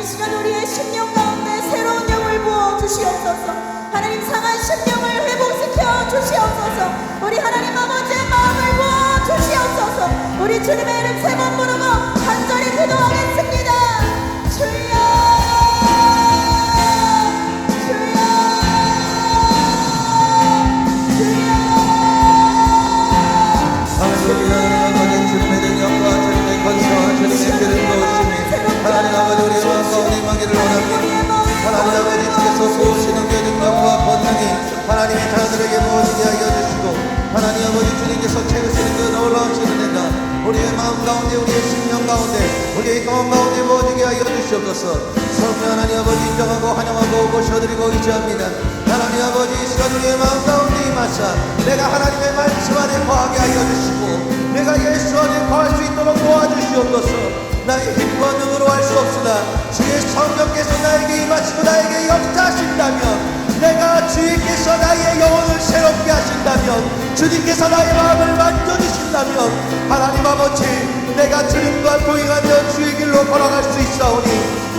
시간 우리의 심령 가운데 새로운 영을 부어 주시옵소서. 하나님 상한 심령을 회복시켜 주시옵소서. 우리 하나님 아버지의 마음을 부어 주시옵소서. 우리 주님의 이름 세 번 부르고 간절히 기도하겠습니다. 주여 주여 주여. 할렐루야. 아버지 주님의 능력과 주님의 권세와 주님의 기름 부으심이 하나님 아버지 우리의 마음 가운데 임하기를 원합니다. 하나님 아버지 주께서 부으시는 그 능력과 권능이 하나님의 자녀들에게 부어지게 하여 주시고 하나님 아버지 주님께서 채우시는 그 놀라우신 은혜가 우리의 마음 가운데 우리의 심령 가운데 우리의 가운 가운데 부어지게 하여 주시옵소서. 성령 하나님 아버지 인정하고 환영하고 모셔드리고 의지합니다. 하나님 아버지 이 시간 우리의 마음 가운데 임하사 내가 하나님의 말씀 안에 거하게 하여 주시고 내가 예수 안에 거할 수 있도록 도와주시옵소서. 나의 힘과 능으로 할 수 없으나 주의 성령께서 나에게 임하시고 나에게 역사하신다면 내가 주님께서 나의 영혼을 새롭게 하신다면 주님께서 나의 마음을 만져주신다면 하나님 아버지 내가 주님과 동행하며 주의 길로 걸어갈 수 있사오니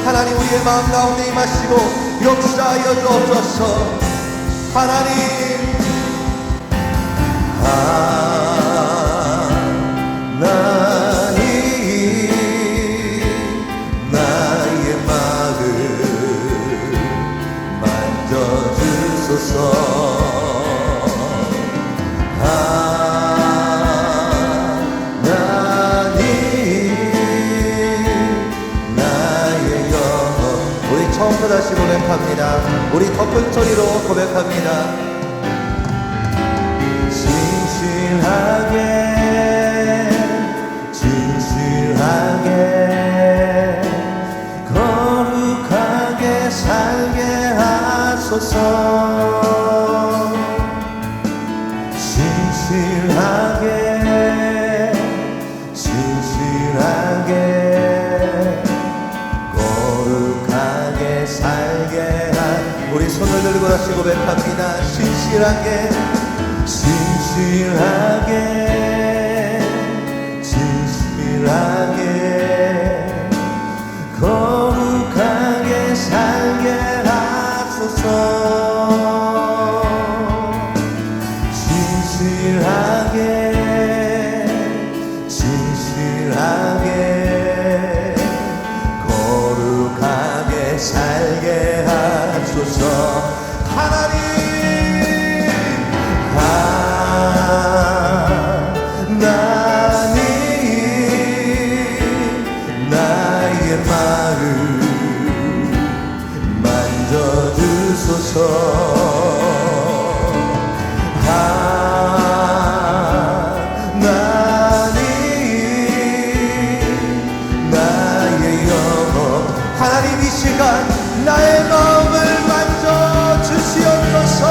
하나님 우리의 마음 가운데 임하시고 역사하여 주옵소서. 하나님 나의 마음 만져주소서. 처음부터 다시 고백합니다. 우리 더 큰 소리로 고백합니다. 진실하게 거룩하게 살게 하소서. 진실하게 거룩하게 살게 한 우리 손을 들고 다시 고백합니다. 진실하게 거룩하게 살게 하소서. 진실하게 거룩하게 살게 하소서. 하나님 나의 마음 만져주소서. 하나님 이 시간 나의 마음을 만져 주시옵소서.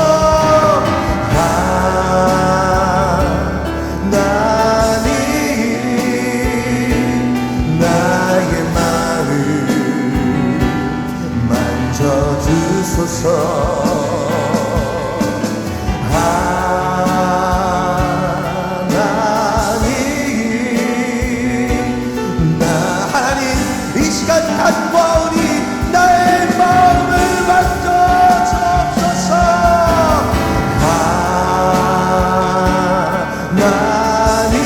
하나님 나의 마음 만져 주소서. 하나님 이 시간 간과하오니 나의 마음을 만져 주옵소서. 하나님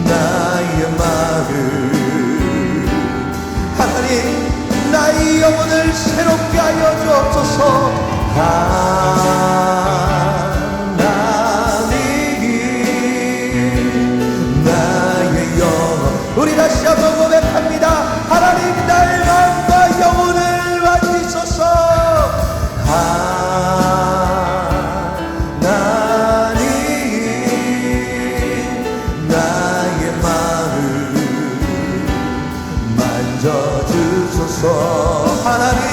나의 마음 하나님 나의 영혼을 새롭게 하여 주옵소서. 우리 다시 한번 고백합니다. 하나님 나의 마음과 영혼을 만지소서. 하나님 나의 마음 만져주소서. 하나님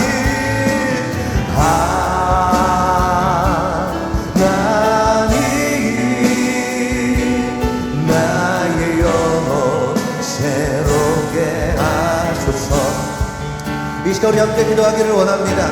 이 시간 우리 함께 기도하기를 원합니다.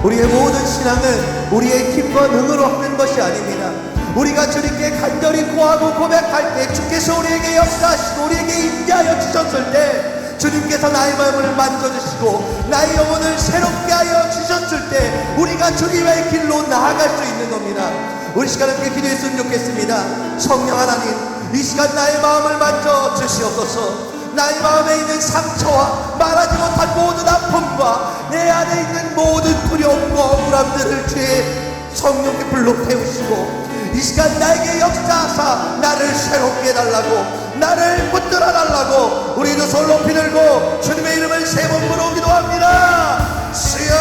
우리의 모든 신앙은 우리의 힘과 능으로 하는 것이 아닙니다. 우리가 주님께 간절히 구하고 고백할 때 주께서 우리에게 역사하시고 우리에게 임재하여 주셨을 때 주님께서 나의 마음을 만져주시고 나의 영혼을 새롭게 하여 주셨을 때 우리가 주님의 길로 나아갈 수 있는 겁니다. 우리 시간 함께 기도했으면 좋겠습니다. 성령 하나님, 이 시간 나의 마음을 만져 주시옵소서. 나의 마음에 있는 상처와 말하지 못한 모든 아픔과 내 안에 있는 모든 두려움과 억울함들을 주의 성령께 불러 태우시고 이 시간 나에게 역사하사 나를 새롭게 해달라고, 나를 붙들어 달라고 우리 두 손 높이 들고 주님의 이름을 세 번 부르고 기도합니다. 주여,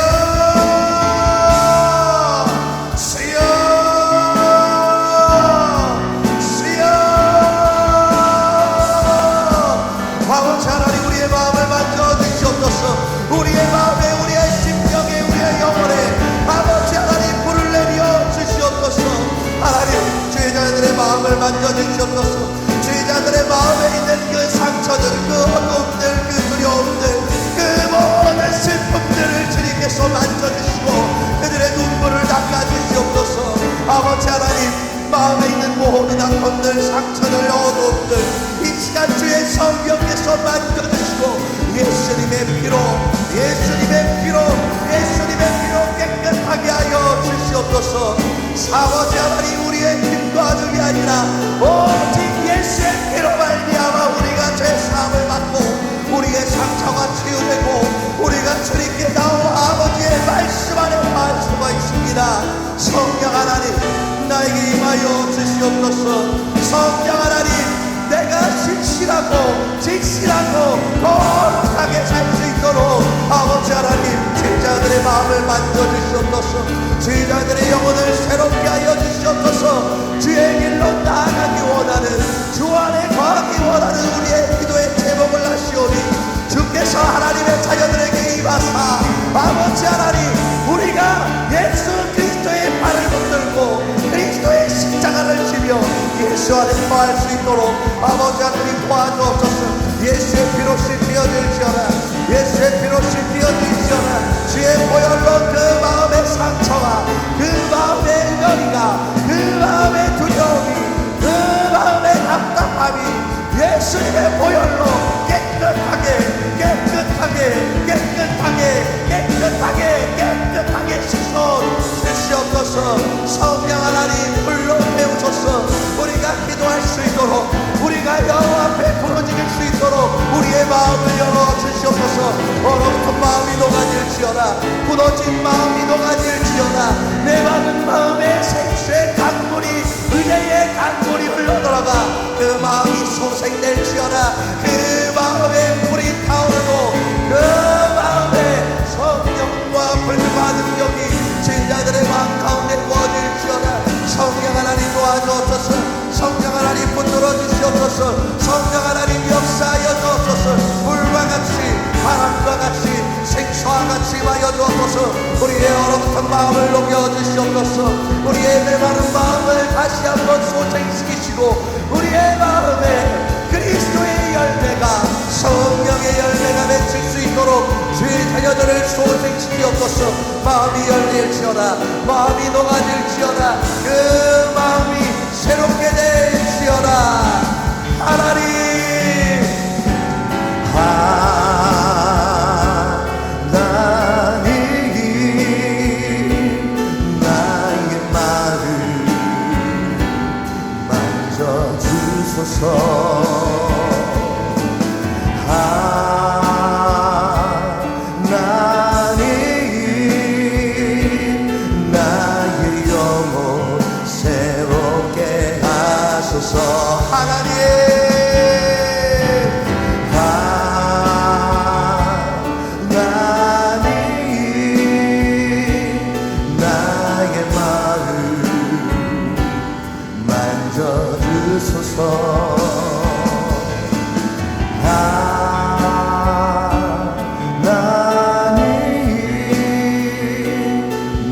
주여, 주여. 아버지 하나님, 우리의 마음을 만져 주시옵소서. 우리의 마음에, 우리의 심령에, 우리의 영혼에 아버지 하나님 불을 내려 주시옵소서. 하나님, 주의 자들의 마음을 만져 주시옵소서. 주의 자들의 마음에 있는 그 상처들, 그 어둠들, 그 두려움들, 그 모든 슬픔들을 주님께서 만져주시고 그들의 눈물을 닦아주시옵소서. 아버지 하나님, 마음에 있는 모든 아픔들, 상처들, 어둠들 이 시간 주의 성령께서 만져주시고 예수님의 피로, 예수님의 피로, 예수님의 피로 깨끗하게 하여 주시옵소서. 아버지 하나님, 우리의 힘과 능이 아니라 오직 예수의 피로 말미암아 우리가 죄사함을 받고 우리의 상처가 치유되고 우리가 주님께 나와 아버지의 말씀 안에 갈 수가 있습니다. 성령 하나님, 나에게 임하여 주시옵소서. 성령 하나님, 내가 진실하고 거룩하게 살 수 있도록 아버지 하나님, 제자들의 마음을 만져주시옵소서. 제자들의 영혼을 새롭게 하여 주시옵소서. 주의 길로 나아가기 원하는, 주 안에 거하기 원하는 우리의 기도의 제목을 하시오니 주께서 하나님의 자녀들에게 임하사 아버지 하나님, 우리가 예수 그리스도의 발을 붙들고 그리스도의 십자가를 지며 예수 안에 거할 수 있도록 아버지 하나님 도와주옵소서. 예수의 피로 씻겨질지어다, 예수의 피로 씻겨질지어다. 주의 보혈로 그 마음의 상처가, 그 마음의 응어리가, 그 마음의 두려움이, 그 마음의 답답함이 예수님의 보혈로 깨끗하게 씻어 주시옵소서. 성령 하나님, 불러 태우소서. 우리가 기도할 수 있도록, 우리가 여호와 앞에 부르짖을 수 있도록 우리의 마음을 열어 주시옵소서. 얼어붙은 마음이 녹아질지어다, 굳어진 마음이 녹아질지어다. 내 많은 마음에 생수의 강물이, 은혜의 강물이 흘러들어가 그 마음이 소생될지어다. 그 마음에 불이 타오르고 그 마음에 성령과 불과 능력이 제자들의 마음 가운데 부어질지어다. 성령 하나님 도와주옵소서. 성령 하나님 붙들어 주시옵소서. 성령 하나님 역사하여 주옵소서. 불과 같이, 바람과 같이, 생수와 같이 하여 주옵소서. 우리의 얼어붙은 마음을 녹여 주시옵소서. 우리의 메마른 마음을 다시 한번 소생시키시고 우리의 마음에 그리스도의 열매가, 성령의 열매가 맺힐 수 있도록 주의 자녀들을 소생시키옵소서. 마음이 열릴지어다, 마음이 녹아질지어다, 그 마음이 새롭게 될지어다. 하나님, 나의 마음 만져주소서. 나의 영혼 새롭게 하소서. 하나님, 나의 마음 만져주소서.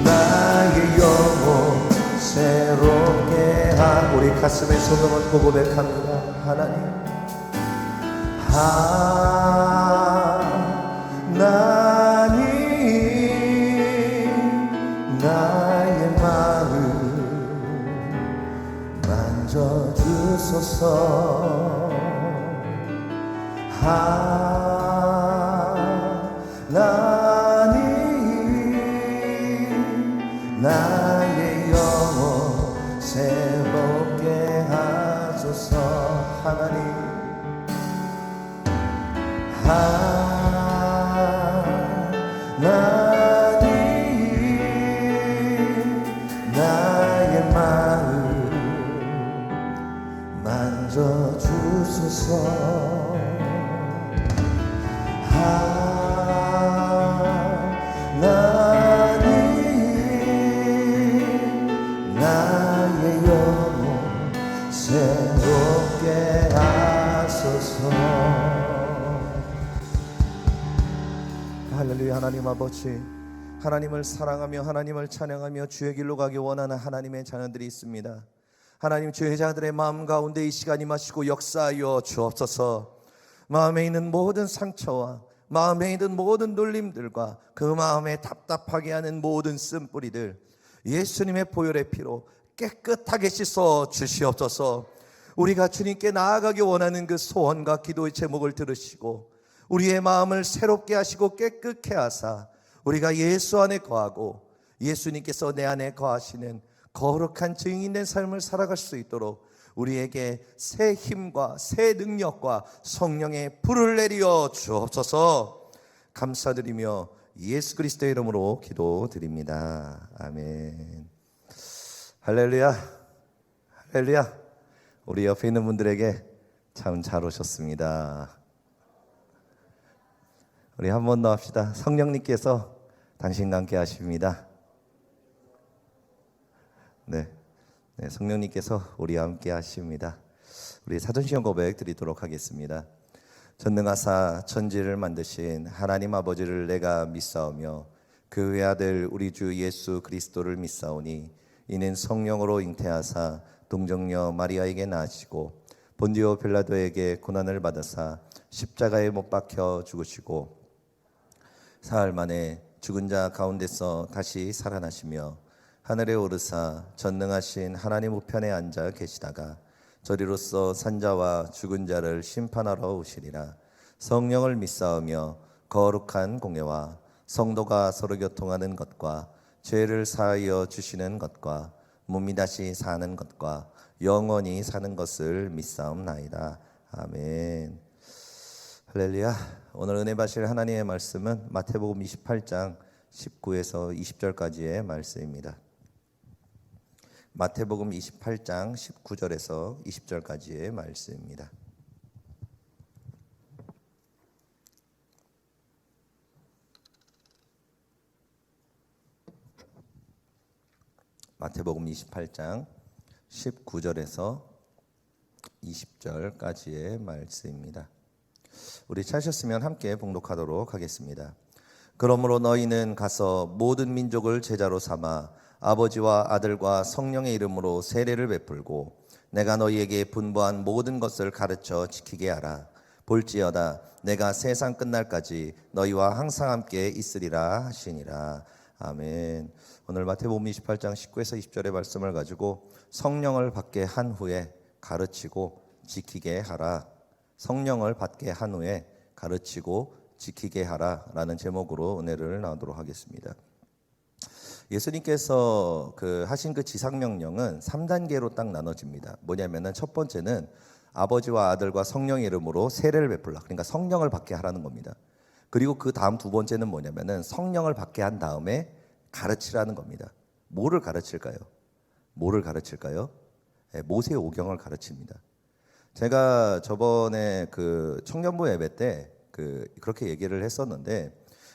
나의 영혼 새롭게 우리 가슴에 손을 얹고 고백합니다. 하나님, 나의 마음 만져주소서. 할렐루야. 하나님 아버지, 하나님을 사랑하며 하나님을 찬양하며 주의 길로 가기 원하는 하나님의 자녀들이 있습니다. 하나님, 주의 자들의 마음 가운데 이 시간 임하시고 역사하여 주옵소서. 마음에 있는 모든 상처와 마음에 있는 모든 눌림들과 그 마음에 답답하게 하는 모든 쓴뿌리들 예수님의 보혈의 피로 깨끗하게 씻어 주시옵소서. 우리가 주님께 나아가기 원하는 그 소원과 기도의 제목을 들으시고 우리의 마음을 새롭게 하시고 깨끗게 하사 우리가 예수 안에 거하고 예수님께서 내 안에 거하시는 거룩한 증인된 삶을 살아갈 수 있도록 우리에게 새 힘과 새 능력과 성령의 불을 내려 주옵소서. 감사드리며 예수 그리스도의 이름으로 기도드립니다. 아멘. 할렐루야. 할렐루야. 우리 옆에 있는 분들에게 참 잘 오셨습니다. 우리 한 번 더 합시다. 성령님께서 당신과 함께 하십니다. 네, 성령님께서 우리와 함께 하십니다. 우리 사전시험 고백 드리도록 하겠습니다. 전능하사 천지를 만드신 하나님 아버지를 내가 믿사오며 그 외아들 우리 주 예수 그리스도를 믿사오니 이는 성령으로 잉태하사 동정녀 마리아에게 낳으시고 본디오 빌라도에게 고난을 받으사 십자가에 못 박혀 죽으시고 사흘 만에 죽은 자 가운데서 다시 살아나시며 하늘에 오르사 전능하신 하나님 우편에 앉아 계시다가 저리로서 산자와 죽은 자를 심판하러 오시리라. 성령을 믿사오며 거룩한 공예와 성도가 서로 교통하는 것과 죄를 사하여 주시는 것과 몸이 다시 사는 것과 영원히 사는 것을 믿사옵나이다. 아멘. 할렐루야. 오늘 은혜 받으실 하나님의 말씀은 마태복음 28장 19에서 20절까지의 말씀입니다. 마태복음 28장 19절에서 20절까지의 말씀입니다. 마태복음 28장 19절에서 20절까지의 말씀입니다. 우리 찾으셨으면 함께 봉독하도록 하겠습니다. 그러므로 너희는 가서 모든 민족을 제자로 삼아 아버지와 아들과 성령의 이름으로 세례를 베풀고 내가 너희에게 분부한 모든 것을 가르쳐 지키게 하라. 볼지어다 내가 세상 끝날까지 너희와 항상 함께 있으리라 하시니라. 아멘. 오늘 마태복음 28장 19에서 20절의 말씀을 가지고 성령을 받게 한 후에 가르치고 지키게 하라. 성령을 받게 한 후에 가르치고 지키게 하라라는 제목으로 은혜를 나누도록 하겠습니다. 예수님께서 하신 그 지상명령은 3단계로 딱 나눠집니다. 뭐냐면은 첫 번째는 아버지와 아들과 성령의 이름으로 세례를 베풀라. 그러니까 성령을 받게 하라는 겁니다. 그리고 그 다음 두 번째는 뭐냐면은 성령을 받게 한 다음에 가르치라는 겁니다. 뭐를 가르칠까요? 모세 오경을 가르칩니다. 제가 저번에 청년부 예배 때 그렇게 얘기를 했었는데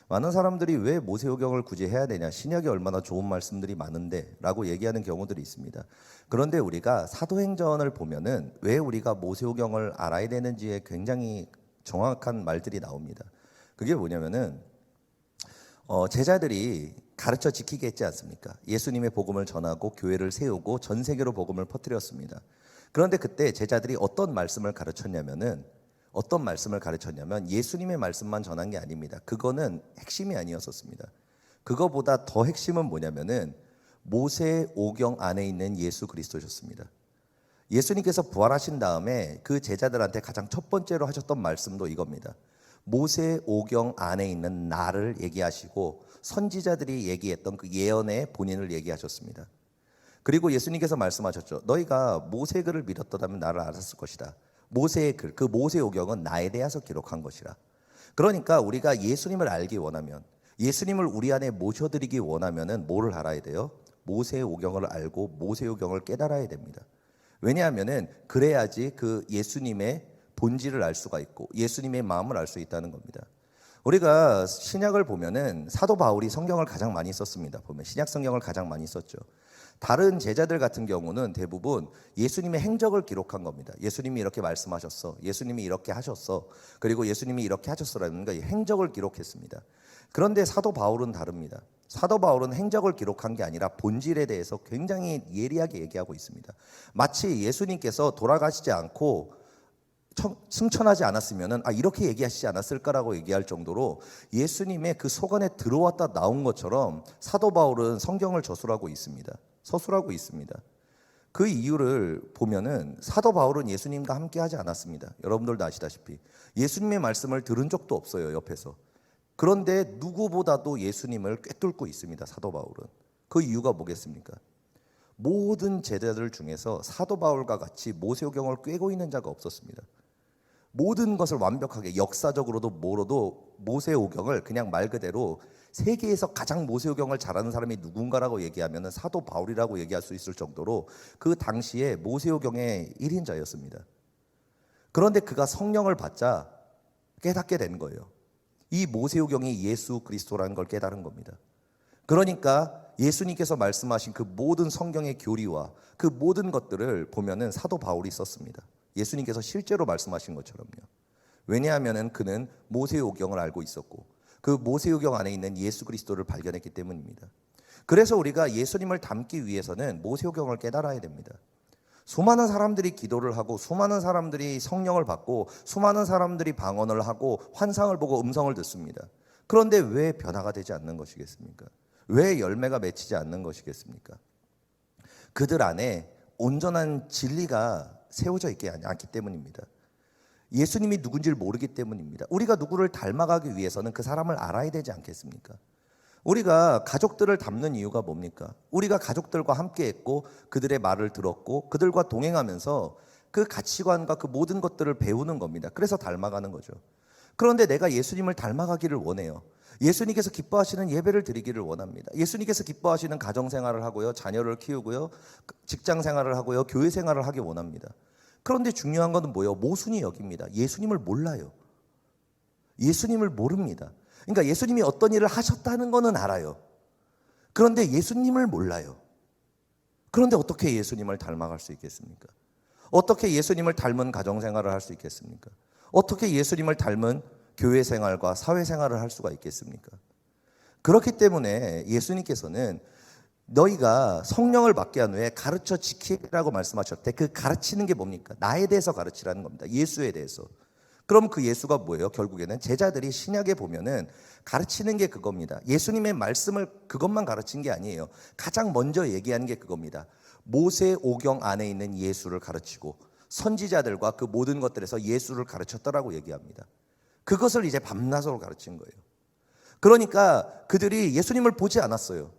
많은 사람들이 왜 모세오경을 굳이 해야 되냐, 신약에 얼마나 좋은 말씀들이 많은데 라고 얘기하는 경우들이 있습니다. 그런데 우리가 사도행전을 보면은 왜 우리가 모세오경을 알아야 되는지에 굉장히 정확한 말들이 나옵니다. 그게 뭐냐면은 제자들이 가르쳐 지키게 했지 않습니까? 예수님의 복음을 전하고 교회를 세우고 전 세계로 복음을 퍼뜨렸습니다. 그런데 그때 제자들이 어떤 말씀을 가르쳤냐면 예수님의 말씀만 전한 게 아닙니다. 그거는 핵심이 아니었었습니다. 그거보다 더 핵심은 뭐냐면은 모세 오경 안에 있는 예수 그리스도셨습니다. 예수님께서 부활하신 다음에 그 제자들한테 가장 첫 번째로 하셨던 말씀도 이겁니다. 모세 오경 안에 있는 나를 얘기하시고 선지자들이 얘기했던 그 예언의 본인을 얘기하셨습니다. 그리고 예수님께서 말씀하셨죠. 너희가 모세글을 믿었더라면 나를 알았을 것이다. 모세의 글, 그 모세오경은 나에 대해서 기록한 것이라. 그러니까 우리가 예수님을 알기 원하면, 예수님을 우리 안에 모셔드리기 원하면은 뭐를 알아야 돼요? 모세오경을 알고 모세오경을 깨달아야 됩니다. 왜냐하면은 그래야지 그 예수님의 본질을 알 수가 있고 예수님의 마음을 알 수 있다는 겁니다. 우리가 신약을 보면은 사도 바울이 성경을 가장 많이 썼습니다. 보면 신약 성경을 가장 많이 썼죠. 다른 제자들 같은 경우는 대부분 예수님의 행적을 기록한 겁니다. 예수님이 이렇게 말씀하셨어. 예수님이 이렇게 하셨어. 그리고 예수님이 이렇게 하셨어라는 이 행적을 기록했습니다. 그런데 사도 바울은 다릅니다. 사도 바울은 행적을 기록한 게 아니라 본질에 대해서 굉장히 예리하게 얘기하고 있습니다. 마치 예수님께서 돌아가시지 않고 승천하지 않았으면은 이렇게 얘기하시지 않았을까라고 얘기할 정도로 예수님의 그 소관에 들어왔다 나온 것처럼 사도 바울은 성경을 저술하고 있습니다. 서술하고 있습니다. 그 이유를 보면은 사도 바울은 예수님과 함께 하지 않았습니다. 여러분들도 아시다시피 예수님의 말씀을 들은 적도 없어요, 옆에서. 그런데 누구보다도 예수님을 꿰뚫고 있습니다, 사도 바울은. 그 이유가 뭐겠습니까? 모든 제자들 중에서 사도 바울과 같이 모세오경을 꿰고 있는 자가 없었습니다. 모든 것을 완벽하게 역사적으로도 뭐로도 모세오경을 그냥 말 그대로 세계에서 가장 모세오경을 잘하는 사람이 누군가라고 얘기하면 사도 바울이라고 얘기할 수 있을 정도로 그 당시에 모세오경의 1인자였습니다. 그런데 그가 성령을 받자 깨닫게 된 거예요. 이 모세오경이 예수 그리스도라는 걸 깨달은 겁니다. 그러니까 예수님께서 말씀하신 그 모든 성경의 교리와 그 모든 것들을 보면은 사도 바울이 썼습니다. 예수님께서 실제로 말씀하신 것처럼요. 왜냐하면은 그는 모세오경을 알고 있었고 그 모세오경 안에 있는 예수 그리스도를 발견했기 때문입니다. 그래서 우리가 예수님을 닮기 위해서는 모세오경을 깨달아야 됩니다. 수많은 사람들이 기도를 하고 수많은 사람들이 성령을 받고 수많은 사람들이 방언을 하고 환상을 보고 음성을 듣습니다. 그런데 왜 변화가 되지 않는 것이겠습니까? 왜 열매가 맺히지 않는 것이겠습니까? 그들 안에 온전한 진리가 세워져 있지 않기 때문입니다. 예수님이 누군지를 모르기 때문입니다. 우리가 누구를 닮아가기 위해서는 그 사람을 알아야 되지 않겠습니까? 우리가 가족들을 닮는 이유가 뭡니까? 우리가 가족들과 함께 했고 그들의 말을 들었고 그들과 동행하면서 그 가치관과 그 모든 것들을 배우는 겁니다. 그래서 닮아가는 거죠. 그런데 내가 예수님을 닮아가기를 원해요. 예수님께서 기뻐하시는 예배를 드리기를 원합니다. 예수님께서 기뻐하시는 가정생활을 하고요, 자녀를 키우고요, 직장생활을 하고요, 교회생활을 하기 원합니다. 그런데 중요한 것은 뭐예요? 모순이 여기입니다. 예수님을 몰라요. 예수님을 모릅니다. 그러니까 예수님이 어떤 일을 하셨다는 것은 알아요. 그런데 예수님을 몰라요. 그런데 어떻게 예수님을 닮아갈 수 있겠습니까? 어떻게 예수님을 닮은 가정생활을 할 수 있겠습니까? 어떻게 예수님을 닮은 교회생활과 사회생활을 할 수가 있겠습니까? 그렇기 때문에 예수님께서는 너희가 성령을 받게 한 후에 가르쳐 지키라고 말씀하셨대. 그 가르치는 게 뭡니까? 나에 대해서 가르치라는 겁니다. 예수에 대해서. 그럼 그 예수가 뭐예요? 결국에는 제자들이 신약에 보면은 가르치는 게 그겁니다. 예수님의 말씀을 그것만 가르친 게 아니에요. 가장 먼저 얘기하는 게 그겁니다. 모세오경 안에 있는 예수를 가르치고 선지자들과 그 모든 것들에서 예수를 가르쳤다라고 얘기합니다. 그것을 이제 밤낮으로 가르친 거예요. 그러니까 그들이 예수님을 보지 않았어요.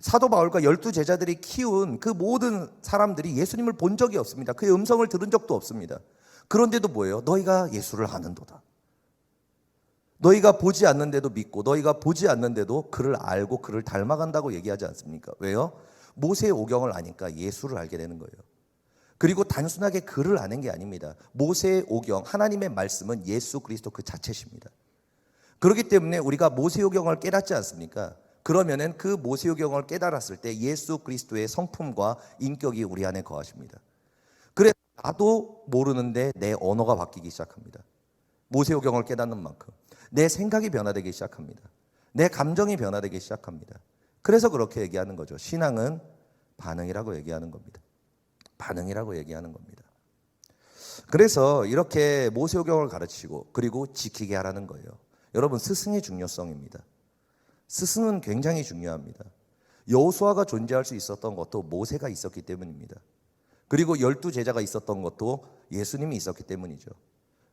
사도 바울과 12제자들이 키운 그 모든 사람들이 예수님을 본 적이 없습니다. 그의 음성을 들은 적도 없습니다. 그런데도 뭐예요? 너희가 예수를 아는도다. 너희가 보지 않는데도 믿고 너희가 보지 않는데도 그를 알고 그를 닮아간다고 얘기하지 않습니까? 왜요? 모세오경을 아니까 예수를 알게 되는 거예요. 그리고 단순하게 글을 아는 게 아닙니다. 모세오경, 하나님의 말씀은 예수 그리스도 그 자체십니다. 그렇기 때문에 우리가 모세오경을 깨닫지 않습니까? 그러면은 그 모세오경을 깨달았을 때 예수 그리스도의 성품과 인격이 우리 안에 거하십니다. 그래서 나도 모르는데 내 언어가 바뀌기 시작합니다. 모세오경을 깨닫는 만큼 내 생각이 변화되기 시작합니다. 내 감정이 변화되기 시작합니다. 그래서 그렇게 얘기하는 거죠. 신앙은 반응이라고 얘기하는 겁니다. 반응이라고 얘기하는 겁니다. 그래서 이렇게 모세오경을 가르치고 그리고 지키게 하라는 거예요. 여러분, 스승의 중요성입니다. 스승은 굉장히 중요합니다. 여호수아가 존재할 수 있었던 것도 모세가 있었기 때문입니다. 그리고 12제자가 있었던 것도 예수님이 있었기 때문이죠.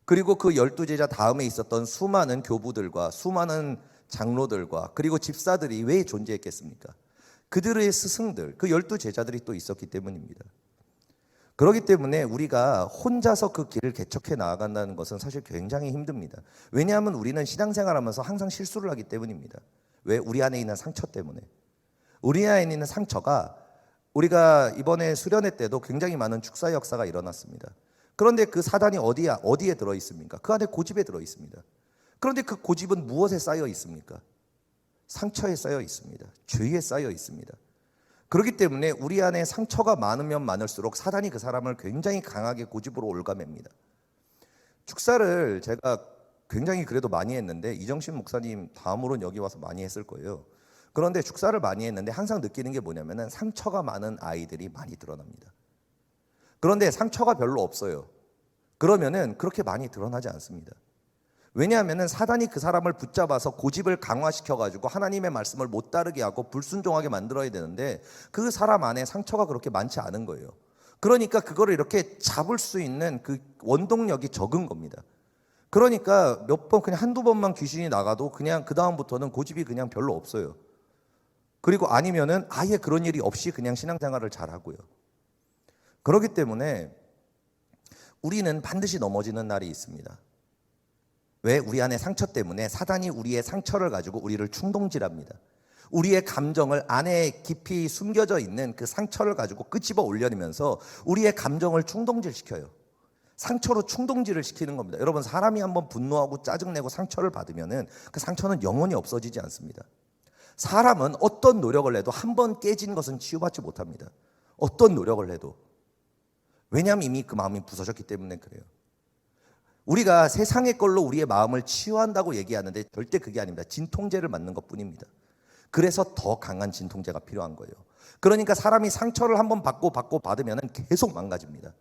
그리고 그 12제자 다음에 있었던 수많은 교부들과 수많은 장로들과 그리고 집사들이 왜 존재했겠습니까? 그들의 스승들, 그 12제자들이 또 있었기 때문입니다. 그렇기 때문에 우리가 혼자서 그 길을 개척해 나아간다는 것은 사실 굉장히 힘듭니다. 왜냐하면 우리는 신앙생활하면서 항상 실수를 하기 때문입니다. 왜? 우리 안에 있는 상처 때문에. 우리 안에 있는 상처가, 우리가 이번에 수련회 때도 굉장히 많은 축사 역사가 일어났습니다. 그런데 그 사단이 어디에 들어있습니까? 그 안에 고집에 들어있습니다. 그런데 그 고집은 무엇에 쌓여 있습니까? 상처에 쌓여 있습니다. 죄에 쌓여 있습니다. 그렇기 때문에 우리 안에 상처가 많으면 많을수록 사단이 그 사람을 굉장히 강하게 고집으로 올가맵니다. 축사를 제가 굉장히 그래도 많이 했는데, 이정신 목사님 다음으로는 여기 와서 많이 했을 거예요. 그런데 축사를 많이 했는데 항상 느끼는 게 뭐냐면은 상처가 많은 아이들이 많이 드러납니다. 그런데 상처가 별로 없어요. 그러면은 그렇게 많이 드러나지 않습니다. 왜냐하면은 사단이 그 사람을 붙잡아서 고집을 강화시켜가지고 하나님의 말씀을 못 따르게 하고 불순종하게 만들어야 되는데, 그 사람 안에 상처가 그렇게 많지 않은 거예요. 그러니까 그거를 이렇게 잡을 수 있는 그 원동력이 적은 겁니다. 그러니까 몇 번, 그냥 한두 번만 귀신이 나가도 그냥 그 다음부터는 고집이 그냥 별로 없어요. 그리고 아니면은 아예 그런 일이 없이 그냥 신앙생활을 잘 하고요. 그렇기 때문에 우리는 반드시 넘어지는 날이 있습니다. 왜? 우리 안에 상처 때문에 사단이 우리의 상처를 가지고 우리를 충동질합니다. 우리의 감정을 안에 깊이 숨겨져 있는 그 상처를 가지고 끄집어 올려내면서 우리의 감정을 충동질시켜요. 상처로 충동질을 시키는 겁니다. 여러분, 사람이 한번 분노하고 짜증내고 상처를 받으면은 그 상처는 영원히 없어지지 않습니다. 사람은 어떤 노력을 해도 한번 깨진 것은 치유받지 못합니다. 어떤 노력을 해도. 왜냐하면 이미 그 마음이 부서졌기 때문에 그래요. 우리가 세상의 걸로 우리의 마음을 치유한다고 얘기하는데 절대 그게 아닙니다. 진통제를 맞는 것뿐입니다. 그래서 더 강한 진통제가 필요한 거예요. 그러니까 사람이 상처를 한번 받으면 계속 망가집니다.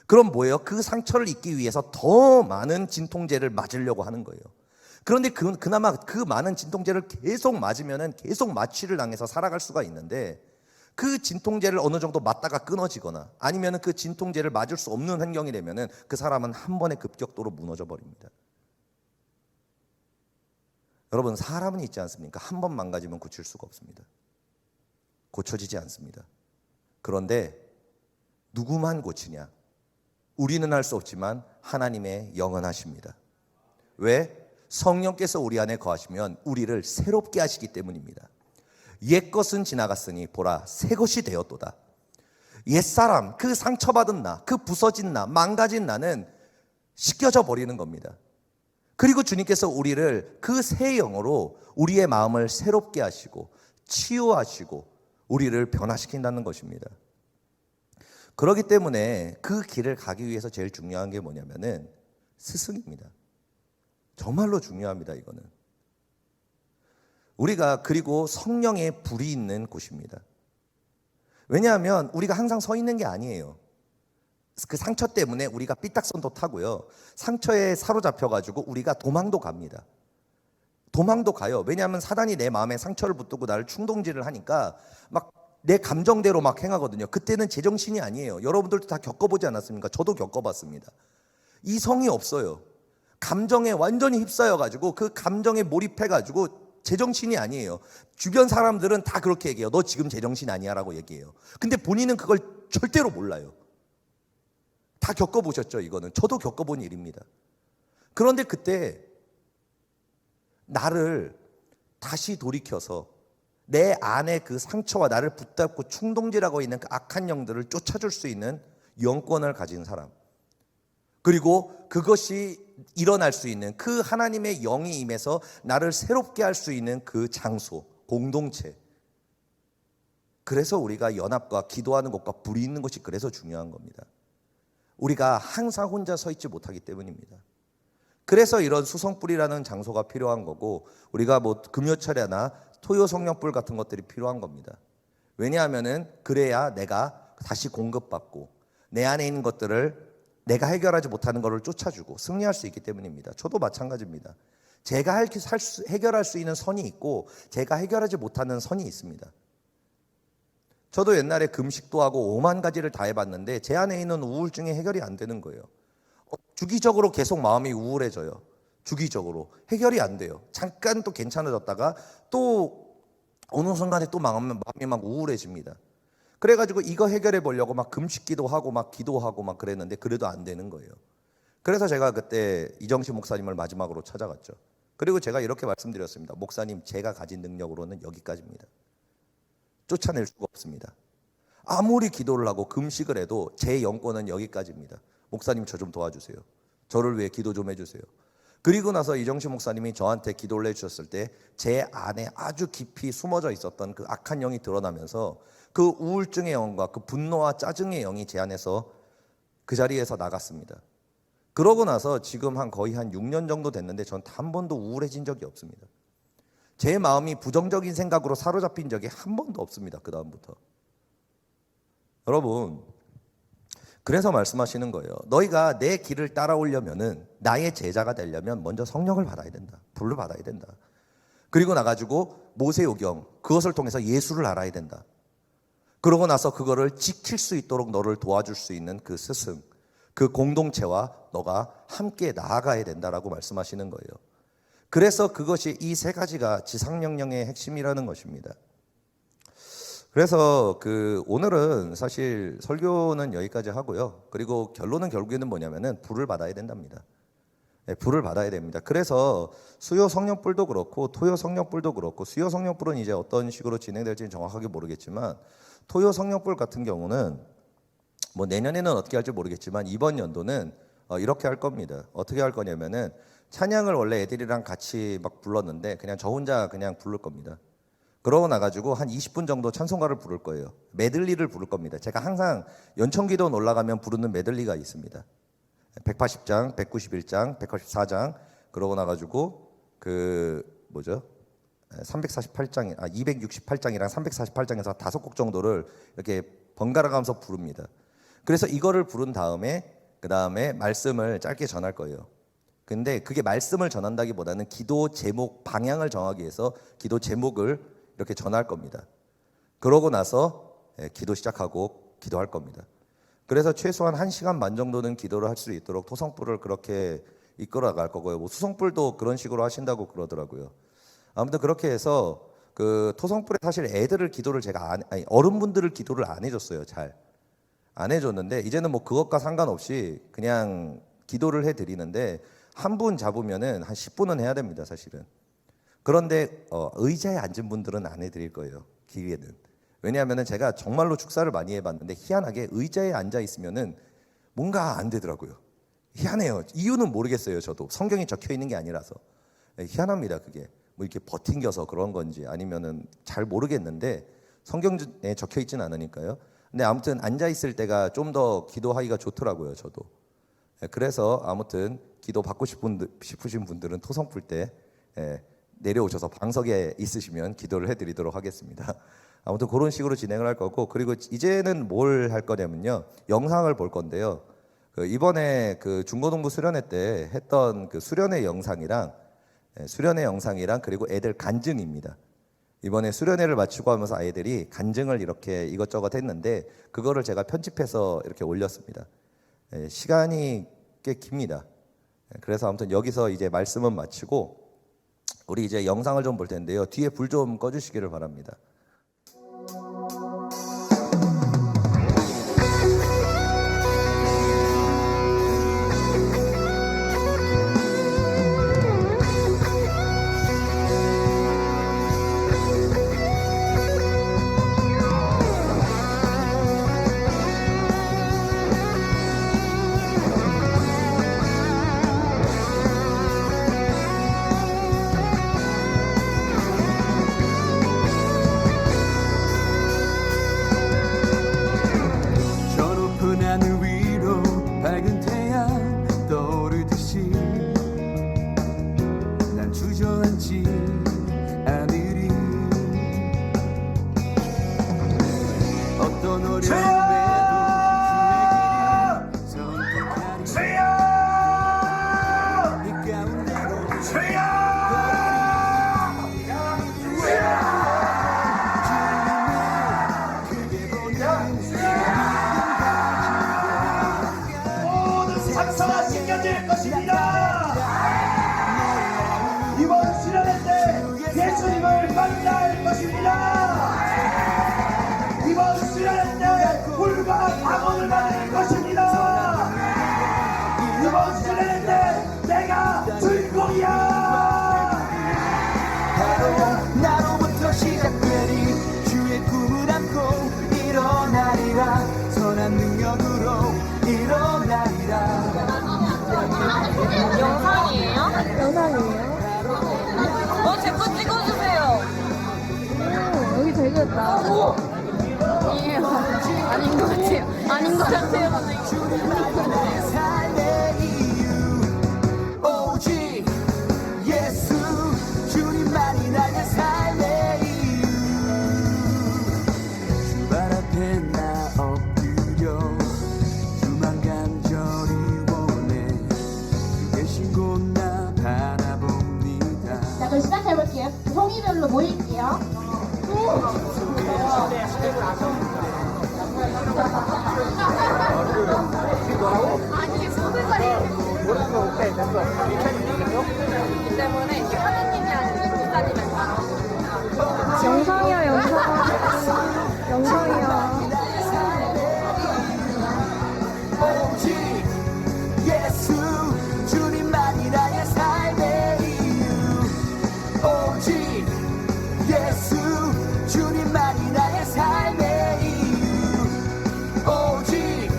그럼 뭐예요? 그 상처를 잊기 위해서 더 많은 진통제를 맞으려고 하는 거예요. 그런데 그나마 그 많은 진통제를 계속 맞으면 계속 마취를 당해서 살아갈 수가 있는데, 그 진통제를 어느 정도 맞다가 끊어지거나 아니면 그 진통제를 맞을 수 없는 환경이 되면 그 사람은 한 번에 급격도로 무너져 버립니다. 여러분, 사람은 있지 않습니까? 한 번 망가지면 고칠 수가 없습니다. 고쳐지지 않습니다. 그런데 누구만 고치냐? 우리는 할 수 없지만 하나님의 영원하십니다. 왜? 성령께서 우리 안에 거하시면 우리를 새롭게 하시기 때문입니다. 옛것은 지나갔으니 보라 새 것이 되었도다. 옛사람, 그 상처받은 나, 그 부서진 나, 망가진 나는 씻겨져 버리는 겁니다. 그리고 주님께서 우리를 그 새 영으로 우리의 마음을 새롭게 하시고 치유하시고 우리를 변화시킨다는 것입니다. 그렇기 때문에 그 길을 가기 위해서 제일 중요한 게 뭐냐면은 스승입니다. 정말로 중요합니다. 이거는 우리가, 그리고 성령의 불이 있는 곳입니다. 왜냐하면 우리가 항상 서 있는 게 아니에요. 그 상처 때문에 우리가 삐딱선도 타고요, 상처에 사로잡혀가지고 우리가 도망도 갑니다. 도망도 가요. 왜냐하면 사단이 내 마음에 상처를 붙들고 나를 충동질을 하니까 막 내 감정대로 막 행하거든요. 그때는 제정신이 아니에요. 여러분들도 다 겪어보지 않았습니까? 저도 겪어봤습니다. 이성이 없어요. 감정에 완전히 휩싸여가지고 그 감정에 몰입해가지고 제정신이 아니에요. 주변 사람들은 다 그렇게 얘기해요. 너 지금 제정신 아니야 라고 얘기해요. 근데 본인은 그걸 절대로 몰라요. 다 겪어보셨죠? 이거는 저도 겪어본 일입니다. 그런데 그때 나를 다시 돌이켜서 내 안에 그 상처와 나를 붙잡고 충동질하고 있는 그 악한 영들을 쫓아줄 수 있는 영권을 가진 사람, 그리고 그것이 일어날 수 있는 그 하나님의 영이 임해서 나를 새롭게 할 수 있는 그 장소, 공동체. 그래서 우리가 연합과 기도하는 것과 불이 있는 것이 그래서 중요한 겁니다. 우리가 항상 혼자 서 있지 못하기 때문입니다. 그래서 이런 수성불이라는 장소가 필요한 거고, 우리가 뭐 금요철야나 토요 성령불 같은 것들이 필요한 겁니다. 왜냐하면은 그래야 내가 다시 공급받고 내 안에 있는 것들을 내가 해결하지 못하는 것을 쫓아주고 승리할 수 있기 때문입니다. 저도 마찬가지입니다. 제가 해결할 수 있는 선이 있고 제가 해결하지 못하는 선이 있습니다. 저도 옛날에 금식도 하고 5만 가지를 다 해봤는데 제 안에 있는 우울증이 해결이 안 되는 거예요. 주기적으로 계속 마음이 우울해져요. 주기적으로 해결이 안 돼요. 잠깐 또 괜찮아졌다가 또 어느 순간에 또 마음이 막 우울해집니다. 그래가지고 이거 해결해 보려고 막 금식기도 하고 막 기도하고 막 그랬는데 그래도 안 되는 거예요. 그래서 제가 그때 이정신 목사님을 마지막으로 찾아갔죠. 그리고 제가 이렇게 말씀드렸습니다. 목사님, 제가 가진 능력으로는 여기까지입니다. 쫓아낼 수가 없습니다. 아무리 기도를 하고 금식을 해도 제 영권은 여기까지입니다. 목사님, 저 좀 도와주세요. 저를 위해 기도 좀 해주세요. 그리고 나서 이정신 목사님이 저한테 기도를 해주셨을 때 제 안에 아주 깊이 숨어져 있었던 그 악한 영이 드러나면서 그 우울증의 영과 그 분노와 짜증의 영이 제 안에서 그 자리에서 나갔습니다. 그러고 나서 지금 거의 한 6년 정도 됐는데 전 한 번도 우울해진 적이 없습니다. 제 마음이 부정적인 생각으로 사로잡힌 적이 한 번도 없습니다. 그 다음부터. 여러분, 그래서 말씀하시는 거예요. 너희가 내 길을 따라오려면은, 나의 제자가 되려면 먼저 성령을 받아야 된다. 불을 받아야 된다. 그리고 나가지고 모세오경, 그것을 통해서 예수를 알아야 된다. 그러고 나서 그거를 지킬 수 있도록 너를 도와줄 수 있는 그 스승, 그 공동체와 너가 함께 나아가야 된다라고 말씀하시는 거예요. 그래서 그것이 이 세 가지가 지상명령의 핵심이라는 것입니다. 그래서 오늘은 사실 설교는 여기까지 하고요. 그리고 결론은 결국에는 뭐냐면은 불을 받아야 된답니다. 네, 불을 받아야 됩니다. 그래서 수요 성령불도 그렇고 토요 성령불도 그렇고, 수요 성령불은 이제 어떤 식으로 진행될지는 정확하게 모르겠지만, 토요 성령불 같은 경우는 뭐 내년에는 어떻게 할지 모르겠지만 이번 연도는 이렇게 할 겁니다. 어떻게 할 거냐면은 찬양을 원래 애들이랑 같이 막 불렀는데 그냥 저 혼자 그냥 부를 겁니다. 그러고 나가지고 한 20분 정도 찬송가를 부를 거예요. 메들리를 부를 겁니다. 제가 항상 연천기도원 올라가면 부르는 메들리가 있습니다. 180장, 191장, 184장, 그러고 나가지고 348장, 268장이랑 348장에서 5곡 정도를 이렇게 번갈아 가면서 부릅니다. 그래서 이거를 부른 다음에 그 다음에 말씀을 짧게 전할 거예요. 근데 그게 말씀을 전한다기보다는 기도 제목 방향을 정하기 위해서 기도 제목을 이렇게 전할 겁니다. 그러고 나서 기도 시작하고 기도할 겁니다. 그래서 최소한 1시간 반 정도는 기도를 할 수 있도록 토성불을 그렇게 이끌어 갈 거고요. 뭐 수성불도 그런 식으로 하신다고 그러더라고요. 아무튼 그렇게 해서 그 토성불에 사실 애들을 기도를 제가 어른분들을 기도를 안 해줬어요. 잘 안 해줬는데 이제는 뭐 그것과 상관없이 그냥 기도를 해드리는데, 한 분 잡으면은 한 10분은 해야 됩니다, 사실은. 그런데 의자에 앉은 분들은 안 해드릴 거예요, 기회는. 왜냐하면은 제가 정말로 축사를 많이 해봤는데 희한하게 의자에 앉아 있으면은 뭔가 안 되더라고요. 희한해요. 이유는 모르겠어요. 저도 성경이 적혀 있는 게 아니라서 희한합니다. 그게 뭐 이렇게 버팅겨서 그런 건지 아니면은 잘 모르겠는데 성경에 적혀 있진 않으니까요. 근데 아무튼 앉아 있을 때가 좀 더 기도하기가 좋더라고요, 저도. 그래서 아무튼 기도 받고 싶으신 분들은 토성풀 때 내려오셔서 방석에 있으시면 기도를 해드리도록 하겠습니다. 아무튼 그런 식으로 진행을 할 거고, 그리고 이제는 뭘 할 거냐면요, 영상을 볼 건데요. 이번에 그 중고등부 수련회 때 했던 그 수련회 영상이랑 그리고 애들 간증입니다. 이번에 수련회를 마치고 하면서 아이들이 간증을 이렇게 이것저것 했는데 그거를 제가 편집해서 이렇게 올렸습니다. 시간이 꽤 깁니다. 그래서 아무튼 여기서 이제 말씀은 마치고 우리 이제 영상을 좀 볼 텐데요. 뒤에 불 좀 꺼주시기를 바랍니다. 상처가 씻겨질 것입니다. 이번 수련회 때 예수님을 만날 것입니다. 이번 수련회 때 불과 방언을 받을 것입니다. 이번 수련회 때 내가 주인공이야. 나로부터 시작되리 주의 꿈을 안고 일어나리라. 선한 능력으로 일어나리라. 영상이에요? 아니에요. 아닌 것 같아요. 아닌 것 같아요, 선생님. 나의 삶의 이유 오직 예수 주님만이 나의 삶의 이유 주발 앞에 나 엎드려 주만 간절히 원해 주 계신 곳 나 바라봅니다. 자, 그럼 시작해볼게요. 성의별로 모일게요. 아니, 소들거리. 때문에 이게 하느님이 아니고 기사님을 영상이야, 영상. 영상이야. 오직 예수 주님만이 나의 삶의 이유 오직 예수 주님만이 나의 삶의 이유 오직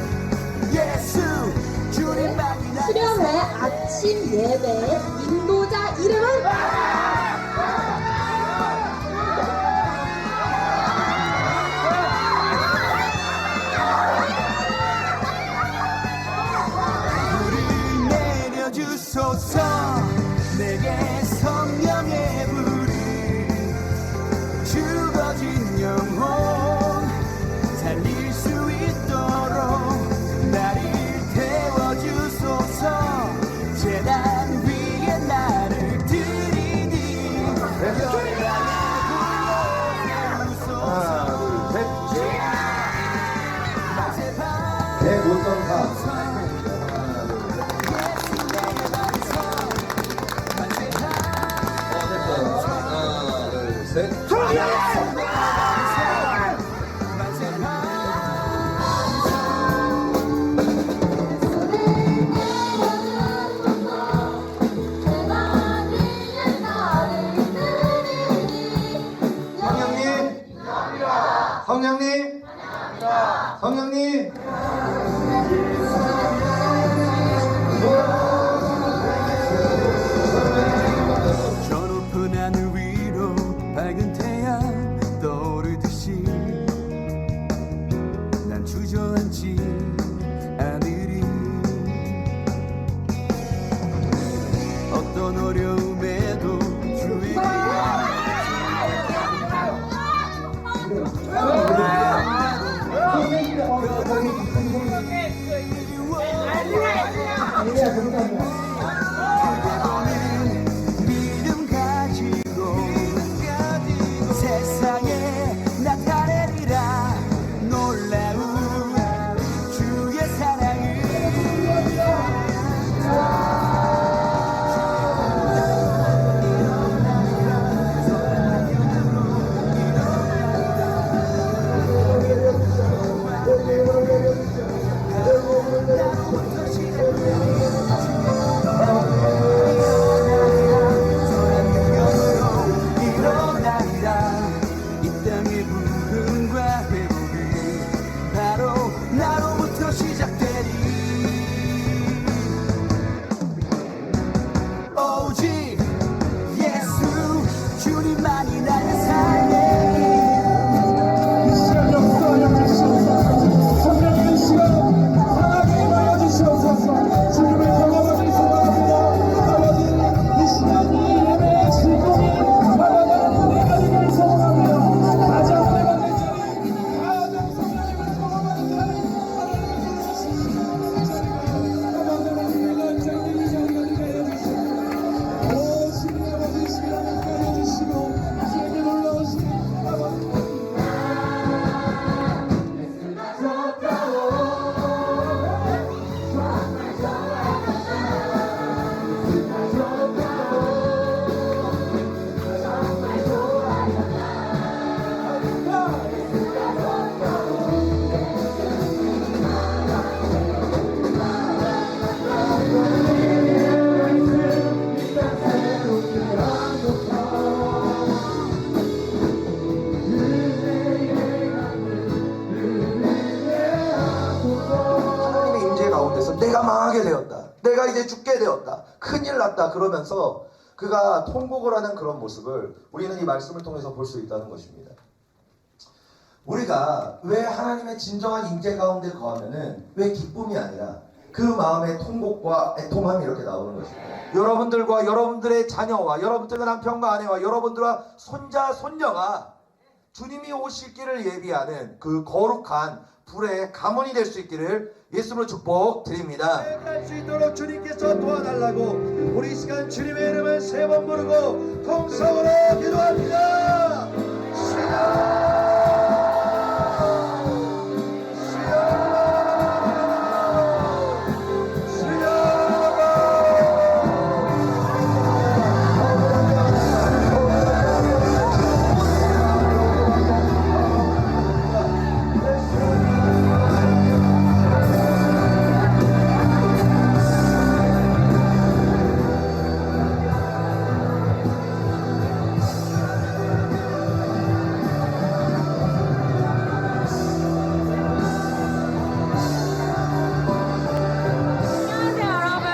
예수 주님만이 나의 수련회 아침 예배 인도자 이름은? 불을 내려주소서 내게 성령의 불을 죽어진 영혼 살릴 수 있도록 나를 태워주소서 재단 위에 나를 드리니 하나, 둘, 셋. 105.4. 하나, 둘, 셋. 성령님, 성령님, 저 높은 하늘 위로 밝은 태양 떠오르듯이 난 주저앉지 않으리 어떤 어려움에도 주의 믿음 가지고 세상에 나타내리라 놀라운 주의 사랑을 일어나리라 이 땅의 부흥과 회복이 바로 나로부터 시작되리 오직 예수 주님만이 나의 삶의 시간 역사하여 주시옵소서. 성령의 이 시간 강하게 임하여 주시옵소서. 주님을 경험하기 소원합니다. 아버지 이 시간 이 예배의 즐거움이 하나님 내가 되기를 소원합니다. 가장 내가 된 자리 가장 성령님을 경험하는 자리 하나님을 주시옵소서. 자리가 아버지를 연장되지 않게 하여 주시옵소서. 오 주님 아버지 이 시간 함께 하여 주시고 주님의 놀라우신 아버지 하나님의 임재 가운데서 내가 망하게 되었다. 내가 이제 죽게 되었다. 큰일 났다. 그러면서 그가 통곡을 하는 그런 모습을 우리는 이 말씀을 통해서 볼 수 있다는 것입니다. 우리가 왜 하나님의 진정한 임재 가운데 거하면은 왜 기쁨이 아니라 그 마음의 통곡과 애통함이 이렇게 나오는 것입니다. 여러분들과 여러분들의 자녀와 여러분들의 남편과 아내와 여러분들과 손자 손녀가 주님이 오실 길을 예비하는 그 거룩한 불의 가문이 될 수 있기를 예수로 축복드립니다. 갈수 있도록 주님께서 도와달라고 우리 이 시간 주님의 이름을 세 번 부르고 통성으로 기도합니다. 안녕하세요 여러분.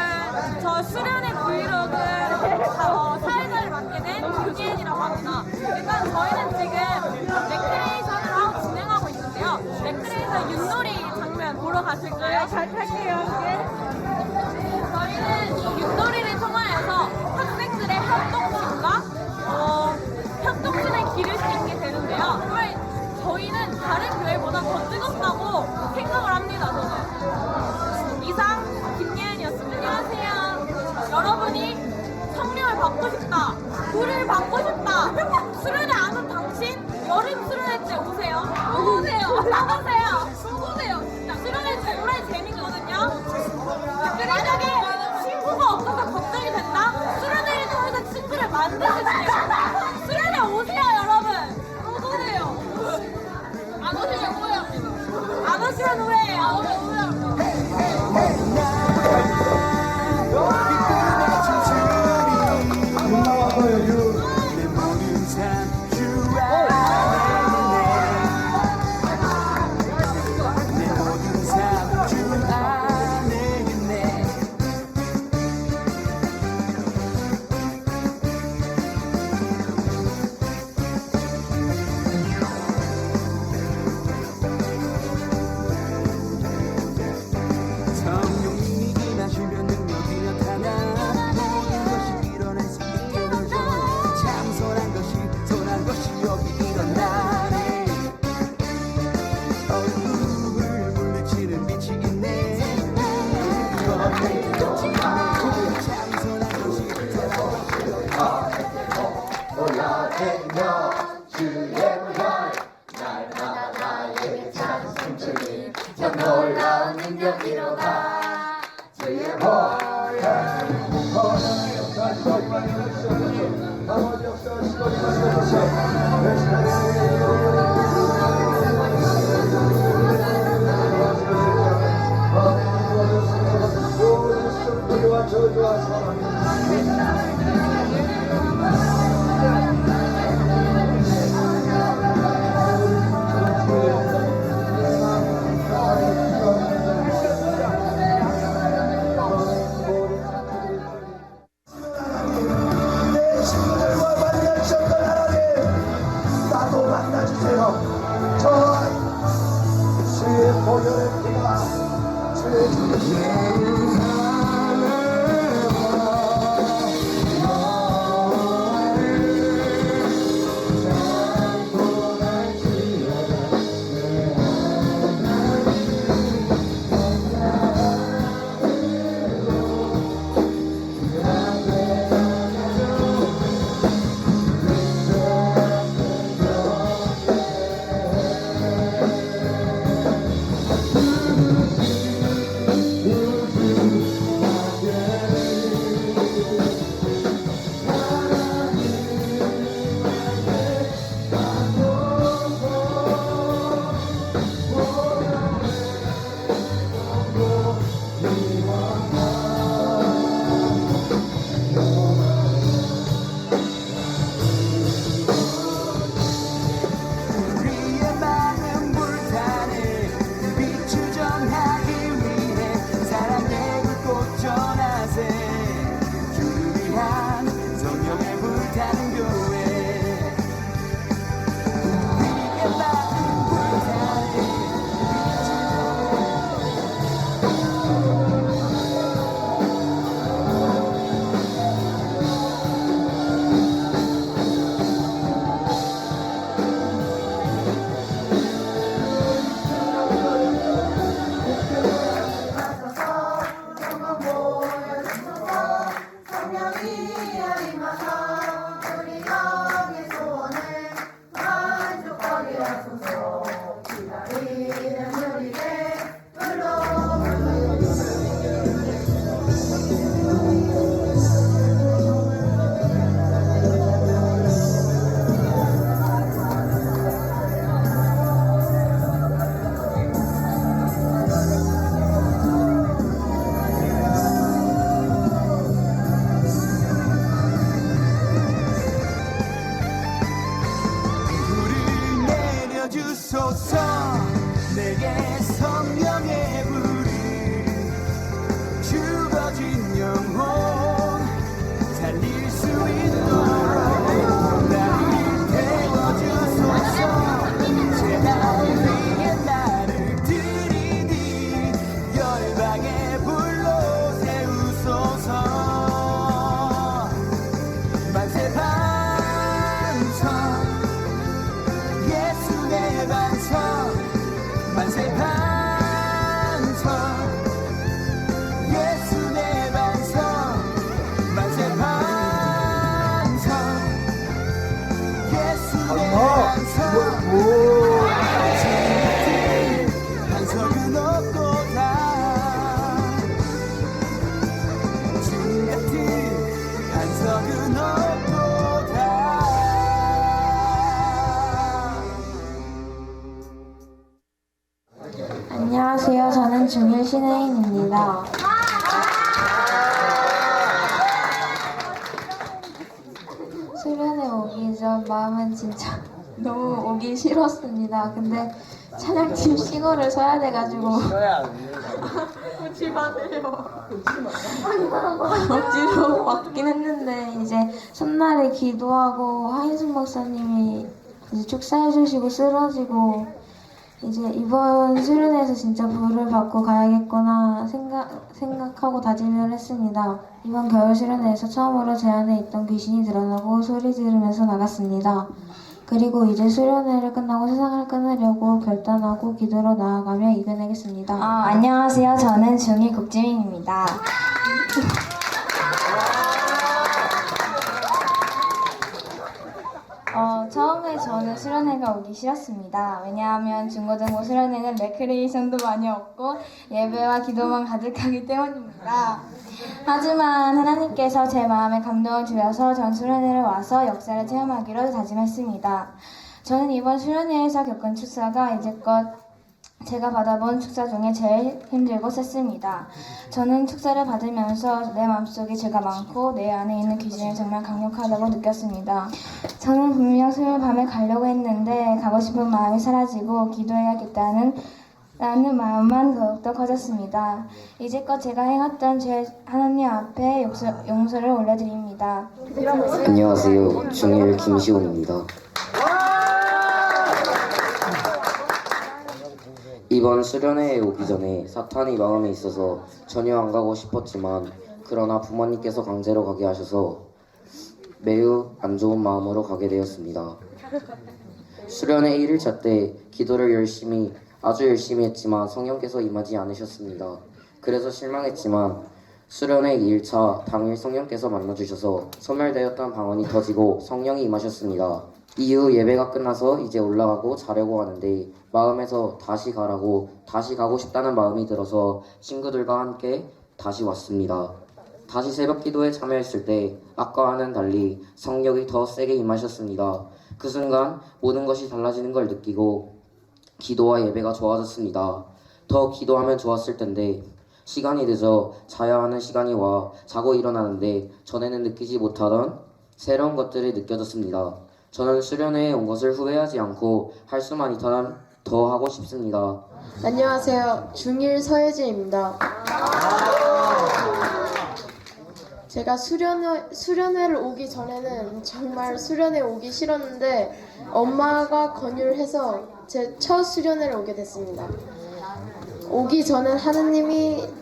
저 수련의 브이로그 사회자를 맡게 된 유기엔이라고 합니다. 일단 저희는 지금 레크레이션을 하고 진행하고 있는데요. 레크레이션 윷놀이 장면 보러 가실까요? 잘 탈게요. 저희는 이 윷놀이를 통하여서 학생들의 협동심과 협동심을 기를 수 있게 되는데요. 정말 저희는 다른 교회보다 더 뜨겁다고 생각을 합니다. 저는. 이상 김예은이었습니다. 안녕하세요. 여러분이 성령을 받고 싶다, 불을 받고 싶다, 수련회 안 온 당신 여름 수련회 때 오세요. 오세요. 나가세요. 오세요. 진짜 수련회 때 오래 재밌거든요. 만약에 친구가 없어서 걱정이 된다? 수련회를 통해서 친구를 만드세요. 수련회 오세요, 여러분. 오세요. 안 오시면 후회합니다. 안 오시면 후회해요. 안 오면 후회합니다. 내 모든 삶주 안에 있네. 내 모든 삶주 안에 있네. 성령님이 임하시면 능력이 나타나 모든 것이 일어날 수 있게 되죠. 참 선한 것이 여기 일어나네. 어둠을 물리치는 빛이 있네. 참 선한 것이 저주와 사랑이 주소서 내게 성령의 불을 죽어진 영혼 살릴 수 있도록 나를 태워주소서 제발 위에 나를 들이니 열방의 불로 세우소서 만세 반성 예수 내 반성 만세 반성 예수 내 반성 만세 반성 예수 내 반성 지금 반석은 없도다 지금 같은 반석은 없도다 안녕하세요. 저는 중1 신혜인입니다. 수련회 오기 전 마음은 진짜 너무 오기 싫었습니다. 근데 찬양팀 신호를 서야 돼가지고 억지로 왔긴 했는데 이제 첫날에 기도하고 하인순 목사님이 이제 축사해주시고 쓰러지고 이제 이번 수련회에서 진짜 부를 받고 가야겠구나 생각하고 다짐을 했습니다. 이번 겨울 수련회에서 처음으로 제 안에 있던 귀신이 드러나고 소리 지르면서 나갔습니다. 그리고 이제 수련회를 끝나고 세상을 끊으려고 결단하고 기도로 나아가며 이겨내겠습니다. 안녕하세요. 저는 중2 국지민입니다. 처음에 저는 수련회가 오기 싫었습니다. 왜냐하면 중고등부 수련회는 레크레이션도 많이 없고 예배와 기도만 가득하기 때문입니다. 하지만 하나님께서 제 마음에 감동을 주셔서 전 수련회를 와서 역사를 체험하기로 다짐했습니다. 저는 이번 수련회에서 겪은 축사가 이제껏 제가 받아본 축사 중에 제일 힘들고 셌습니다. 저는 축사를 받으면서 내 마음속에 죄가 많고 내 안에 있는 귀신이 정말 강력하다고 느꼈습니다. 저는 분명 수요일 밤에 가려고 했는데 가고 싶은 마음이 사라지고 기도해야겠다는 마음만 더욱더 커졌습니다. 이제껏 제가 행했던 죄 하나님 앞에 용서를 올려드립니다. 안녕하세요. 중1 김시훈입니다. 이번 수련회에 오기 전에 사탄이 마음에 있어서 전혀 안 가고 싶었지만 그러나 부모님께서 강제로 가게 하셔서 매우 안 좋은 마음으로 가게 되었습니다. 수련회 1일차 때 기도를 아주 열심히 했지만 성령께서 임하지 않으셨습니다. 그래서 실망했지만 수련회 2일차 당일 성령께서 만나주셔서 소멸되었던 방언이 터지고 성령이 임하셨습니다. 이후 예배가 끝나서 이제 올라가고 자려고 하는데 마음에서 다시 가고 싶다는 마음이 들어서 친구들과 함께 다시 왔습니다. 다시 새벽 기도에 참여했을 때 아까와는 달리 성령이 더 세게 임하셨습니다. 그 순간 모든 것이 달라지는 걸 느끼고 기도와 예배가 좋아졌습니다. 더 기도하면 좋았을 텐데 시간이 늦어 자야 하는 시간이 와 자고 일어나는데 전에는 느끼지 못하던 새로운 것들이 느껴졌습니다. 저는 수련회에 온 것을 후회하지 않고 할 수만 있다면 더 하고 싶습니다. 안녕하세요. 중1 서예진입니다. 제가 수련회를 오기 전에는 정말 수련회 오기 싫었는데 엄마가 권유를 해서 제 첫 수련회를 오게 됐습니다. 오기 전엔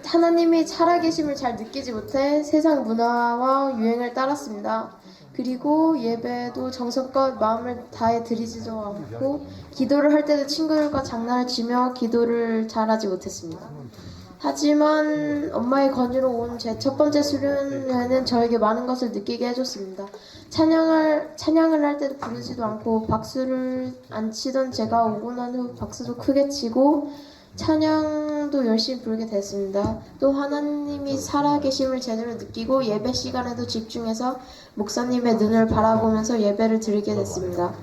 하나님이 살아계심을 잘 느끼지 못해 세상 문화와 유행을 따랐습니다. 그리고 예배도 정성껏 마음을 다해 드리지도 않고 기도를 할 때도 친구들과 장난을 치며 기도를 잘하지 못했습니다. 하지만 엄마의 권유로 온 제 첫 번째 수련회는 저에게 많은 것을 느끼게 해줬습니다. 찬양을 할 때도 부르지도 않고 박수를 안 치던 제가 오고 난 후 박수도 크게 치고 찬양도 열심히 부르게 됐습니다. 또 하나님이 살아계심을 제대로 느끼고 예배 시간에도 집중해서 목사님의 눈을 바라보면서 예배를 드리게 됐습니다.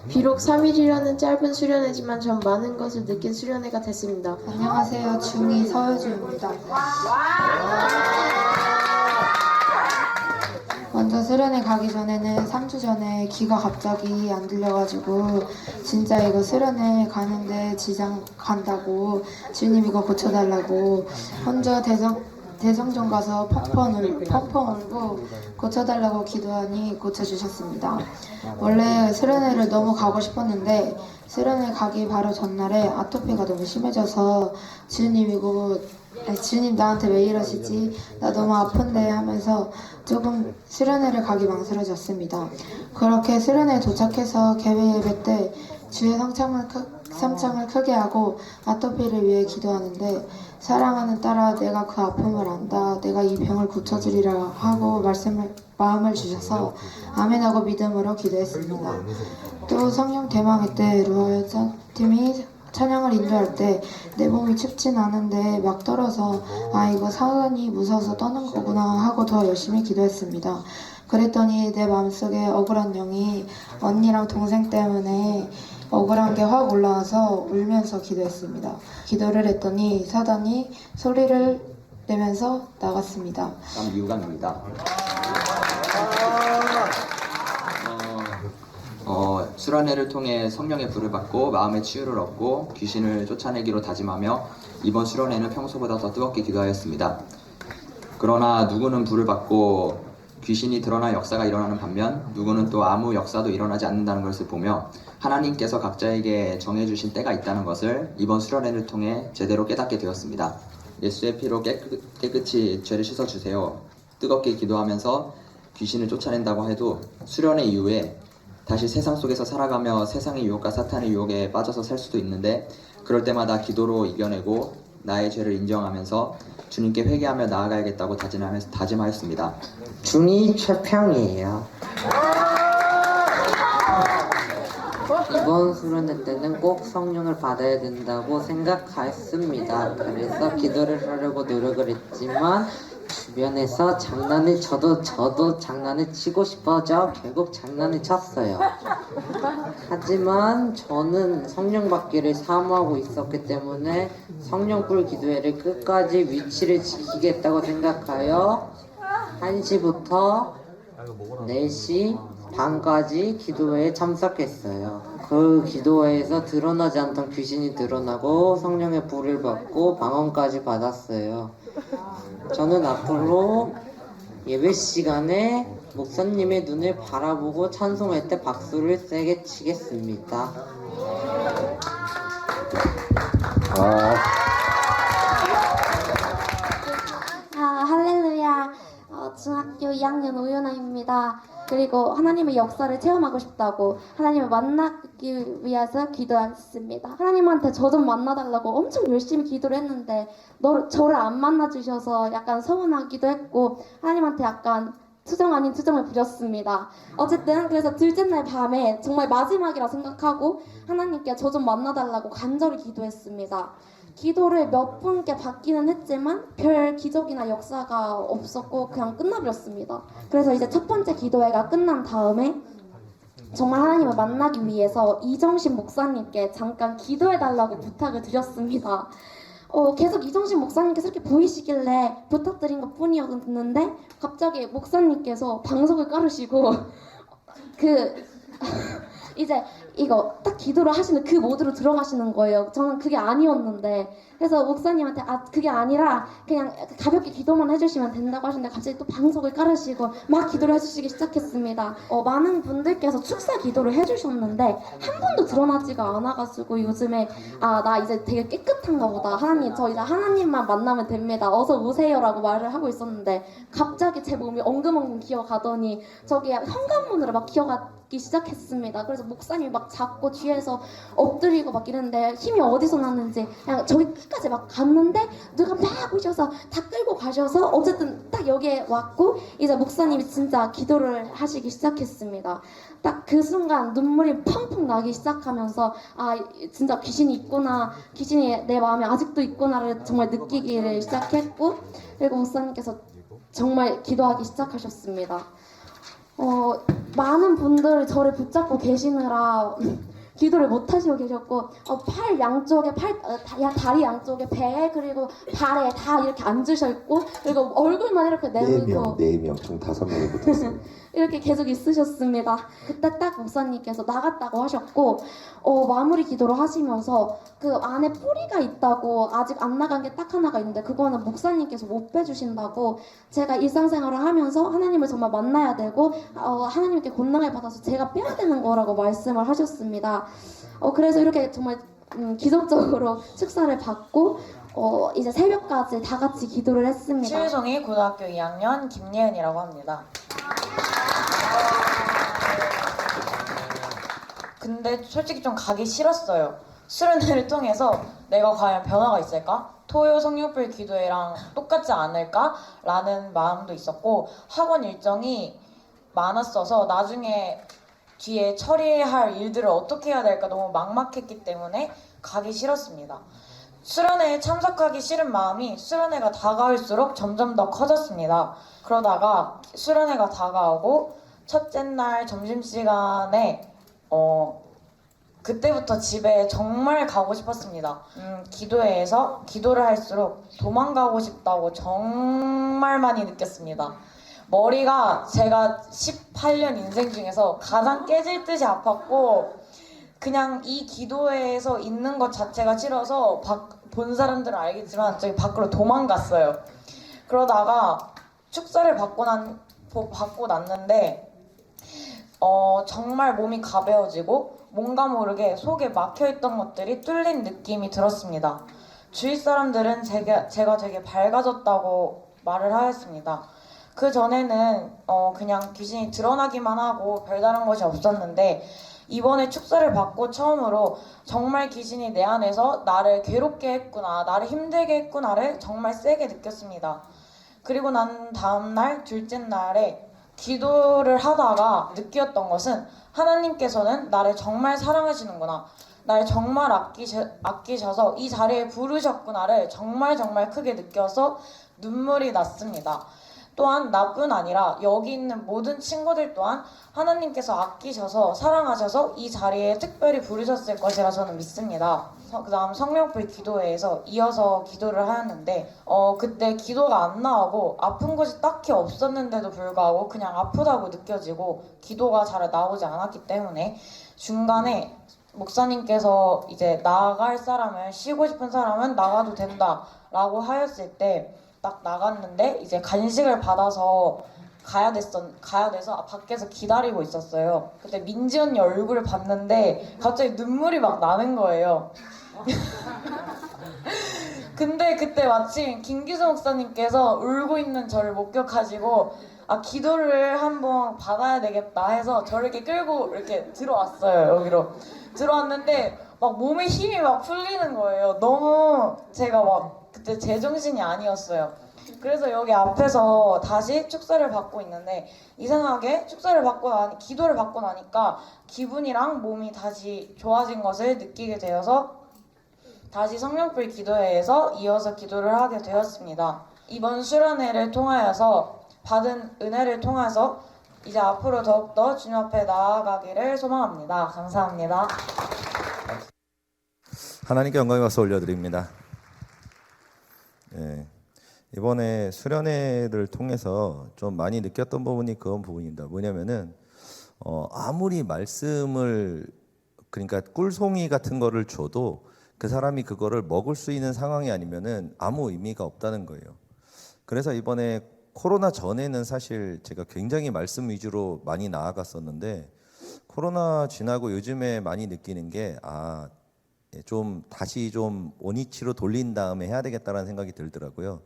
비록 3일이라는 짧은 수련회지만 전 많은 것을 느낀 수련회가 됐습니다. 안녕하세요. 중2 서효주입니다. 먼저 수련회 가기 전에는 3주 전에 귀가 갑자기 안 들려가지고 진짜 이거 수련회 가는데 지장 간다고 주님 이거 고쳐달라고 혼자 대성전 가서 펑펑 울고 고쳐달라고 기도하니 고쳐주셨습니다. 원래 수련회를 너무 가고 싶었는데 수련회 가기 바로 전날에 아토피가 너무 심해져서 주님 나한테 왜 이러시지? 나 너무 아픈데 하면서 조금 수련회를 가기 망설여졌습니다. 그렇게 수련회에 도착해서 개회 예배 때 주의 성창을 크게 하고 아토피를 위해 기도하는데 사랑하는 딸아 내가 그 아픔을 안다. 내가 이 병을 고쳐주리라 하고 마음을 주셔서 아멘하고 믿음으로 기도했습니다. 또 성령 대망회 때 루어 팀이 찬양을 인도할 때 내 몸이 춥진 않은데 막 떨어서 아 이거 사단이 무서워서 떠는 거구나 하고 더 열심히 기도했습니다. 그랬더니 내 마음속에 억울한 영이 언니랑 동생 때문에 억울한 게 확 올라와서 울면서 기도했습니다. 기도를 했더니 사단이 소리를 내면서 나갔습니다. 유감입니다. 수련회를 통해 성령의 불을 받고 마음의 치유를 얻고 귀신을 쫓아내기로 다짐하며 이번 수련회는 평소보다 더 뜨겁게 기도하였습니다. 그러나 누구는 불을 받고 귀신이 드러나 역사가 일어나는 반면 누구는 또 아무 역사도 일어나지 않는다는 것을 보며 하나님께서 각자에게 정해주신 때가 있다는 것을 이번 수련회를 통해 제대로 깨닫게 되었습니다. 예수의 피로 깨끗이 죄를 씻어주세요. 뜨겁게 기도하면서 귀신을 쫓아낸다고 해도 수련회 이후에 다시 세상 속에서 살아가며 세상의 유혹과 사탄의 유혹에 빠져서 살 수도 있는데 그럴 때마다 기도로 이겨내고 나의 죄를 인정하면서 주님께 회개하며 나아가야겠다고 다짐하였습니다. 중이 최평이에요. 이번 수련회 때는 꼭 성령을 받아야 된다고 생각했습니다. 그래서 기도를 하려고 노력을 했지만 주변에서 장난을 쳐도 저도 장난을 치고 싶어져 결국 장난을 쳤어요. 하지만 저는 성령 받기를 사모하고 있었기 때문에 성령불 기도회를 끝까지 위치를 지키겠다고 생각하여 1시부터 4시 반까지 기도회에 참석했어요. 그 기도회에서 드러나지 않던 귀신이 드러나고 성령의 불을 받고 방언까지 받았어요. 저는 앞으로 예배 시간에 목사님의 눈을 바라보고 찬송할 때 박수를 세게 치겠습니다. 할렐루야. 중학교 2학년 오연아입니다. 그리고 하나님의 역사를 체험하고 싶다고 하나님을 만나기 위해서 기도했습니다. 하나님한테 저 좀 만나달라고 엄청 열심히 기도를 했는데 저를 안 만나주셔서 약간 서운하기도 했고 하나님한테 약간 투정 아닌 투정을 부렸습니다. 어쨌든 그래서 둘째 날 밤에 정말 마지막이라 생각하고 하나님께 저 좀 만나달라고 간절히 기도했습니다. 기도를 몇 분께 받기는 했지만 별 기적이나 역사가 없었고 그냥 끝나버렸습니다. 그래서 이제 첫 번째 기도회가 끝난 다음에 정말 하나님을 만나기 위해서 이정신 목사님께 잠깐 기도해달라고 부탁을 드렸습니다. 계속 이정신 목사님께서 이렇게 보이시길래 부탁드린 것 뿐이었는데 갑자기 목사님께서 방석을 깔으시고 이제 이거 딱 기도를 하시는 그 모드로 들어가시는 거예요. 저는 그게 아니었는데 그래서 목사님한테 그게 아니라 그냥 가볍게 기도만 해주시면 된다고 하시는데 갑자기 또 방석을 깔으시고 막 기도를 해주시기 시작했습니다. 많은 분들께서 축사 기도를 해주셨는데 한 번도 드러나지가 않아가지고 요즘에 나 이제 되게 깨끗한가 보다. 하나님 저 이제 하나님만 만나면 됩니다. 어서 오세요라고 말을 하고 있었는데 갑자기 제 몸이 엉금엉금 기어가더니 저기 현관문으로 막 기어가기 시작했습니다. 그래서 목사님이 막 잡고 뒤에서 엎드리고 막 이랬는데 힘이 어디서 났는지 그냥 저기 끝까지 막 갔는데 누가 막 오셔서 다 끌고 가셔서 어쨌든 딱 여기에 왔고 이제 목사님이 진짜 기도를 하시기 시작했습니다. 딱 그 순간 눈물이 펑펑 나기 시작하면서 진짜 귀신이 있구나, 귀신이 내 마음에 아직도 있구나를 정말 느끼기를 시작했고 그리고 목사님께서 정말 기도하기 시작하셨습니다. 많은 분들이 저를 붙잡고 계시느라 기도를 못 하시고 계셨고 팔 양쪽에 다리 양쪽에 배에 그리고 발에 다 이렇게 앉으셔 있고 그리고 얼굴만 이렇게 내밀고 4명 총 5명이 붙었어요. 이렇게 계속 있으셨습니다. 그때 딱 목사님께서 나갔다고 하셨고 마무리 기도를 하시면서 그 안에 뿌리가 있다고 아직 안 나간 게 딱 하나가 있는데 그거는 목사님께서 못 빼주신다고 제가 일상생활을 하면서 하나님을 정말 만나야 되고 하나님께 권능을 받아서 제가 빼야 되는 거라고 말씀을 하셨습니다. 그래서 이렇게 정말 기적적으로 축사를 받고 이제 새벽까지 다 같이 기도를 했습니다. 치유송이 고등학교 2학년 김예은이라고 합니다. 근데 솔직히 좀 가기 싫었어요. 수련회를 통해서 내가 과연 변화가 있을까? 토요 성령불 기도회랑 똑같지 않을까? 라는 마음도 있었고 학원 일정이 많았어서 나중에 뒤에 처리할 일들을 어떻게 해야 될까 너무 막막했기 때문에 가기 싫었습니다. 수련회에 참석하기 싫은 마음이 수련회가 다가올수록 점점 더 커졌습니다. 그러다가 수련회가 다가오고 첫째 날 점심시간에 그때부터 집에 정말 가고 싶었습니다. 기도회에서 기도를 할수록 도망가고 싶다고 정말 많이 느꼈습니다. 머리가 제가 18년 인생 중에서 가장 깨질 듯이 아팠고 그냥 이 기도회에서 있는 것 자체가 싫어서 본 사람들은 알겠지만 저기 밖으로 도망갔어요. 그러다가 축사를 받고 났는데 정말 몸이 가벼워지고 뭔가 모르게 속에 막혀있던 것들이 뚫린 느낌이 들었습니다. 주위 사람들은 제가 되게 밝아졌다고 말을 하였습니다. 그 전에는 그냥 귀신이 드러나기만 하고 별다른 것이 없었는데 이번에 축사를 받고 처음으로 정말 귀신이 내 안에서 나를 괴롭게 했구나, 나를 힘들게 했구나를 정말 세게 느꼈습니다. 그리고 난 다음날 둘째 날에 기도를 하다가 느꼈던 것은 하나님께서는 나를 정말 사랑하시는구나, 날 정말 아끼셔서 이 자리에 부르셨구나를 정말 크게 느껴서 눈물이 났습니다. 또한 나뿐 아니라 여기 있는 모든 친구들 또한 하나님께서 아끼셔서 사랑하셔서 이 자리에 특별히 부르셨을 것이라 저는 믿습니다. 그 다음 성령불 기도회에서 이어서 기도를 하였는데 그때 기도가 안 나오고 아픈 것이 딱히 없었는데도 불구하고 그냥 아프다고 느껴지고 기도가 잘 나오지 않았기 때문에 중간에 목사님께서 이제 나갈 사람을, 쉬고 싶은 사람은 나가도 된다 라고 하였을 때 딱 나갔는데 이제 간식을 받아서 가야 돼서 밖에서 기다리고 있었어요. 그때 민지 언니 얼굴을 봤는데 갑자기 눈물이 막 나는 거예요. 근데 그때 마침 김기수 목사님께서 울고 있는 저를 목격하시고 기도를 한번 받아야 되겠다 해서 저를 이렇게 끌고 이렇게 들어왔어요. 여기로 들어왔는데 막 몸에 힘이 막 풀리는 거예요. 너무 제가 막 그때 제정신이 아니었어요. 그래서 여기 앞에서 다시 축사를 받고 있는데 이상하게 기도를 받고 나니까 기분이랑 몸이 다시 좋아진 것을 느끼게 되어서 다시 성령불 기도회에서 이어서 기도를 하게 되었습니다. 이번 수련회를 통하여서 받은 은혜를 통해서 이제 앞으로 더욱더 주님 앞에 나아가기를 소망합니다. 감사합니다. 하나님께 영광의 박수 올려드립니다. 이번에 수련회를 통해서 좀 많이 느꼈던 부분이 그런 부분입니다. 뭐냐면은 아무리 말씀을, 그러니까 꿀송이 같은 거를 줘도 그 사람이 그거를 먹을 수 있는 상황이 아니면은 아무 의미가 없다는 거예요. 그래서 이번에 코로나 전에는 사실 제가 굉장히 말씀 위주로 많이 나아갔었는데 코로나 지나고 요즘에 많이 느끼는 게 좀 다시 좀 원위치로 돌린 다음에 해야 되겠다라는 생각이 들더라고요.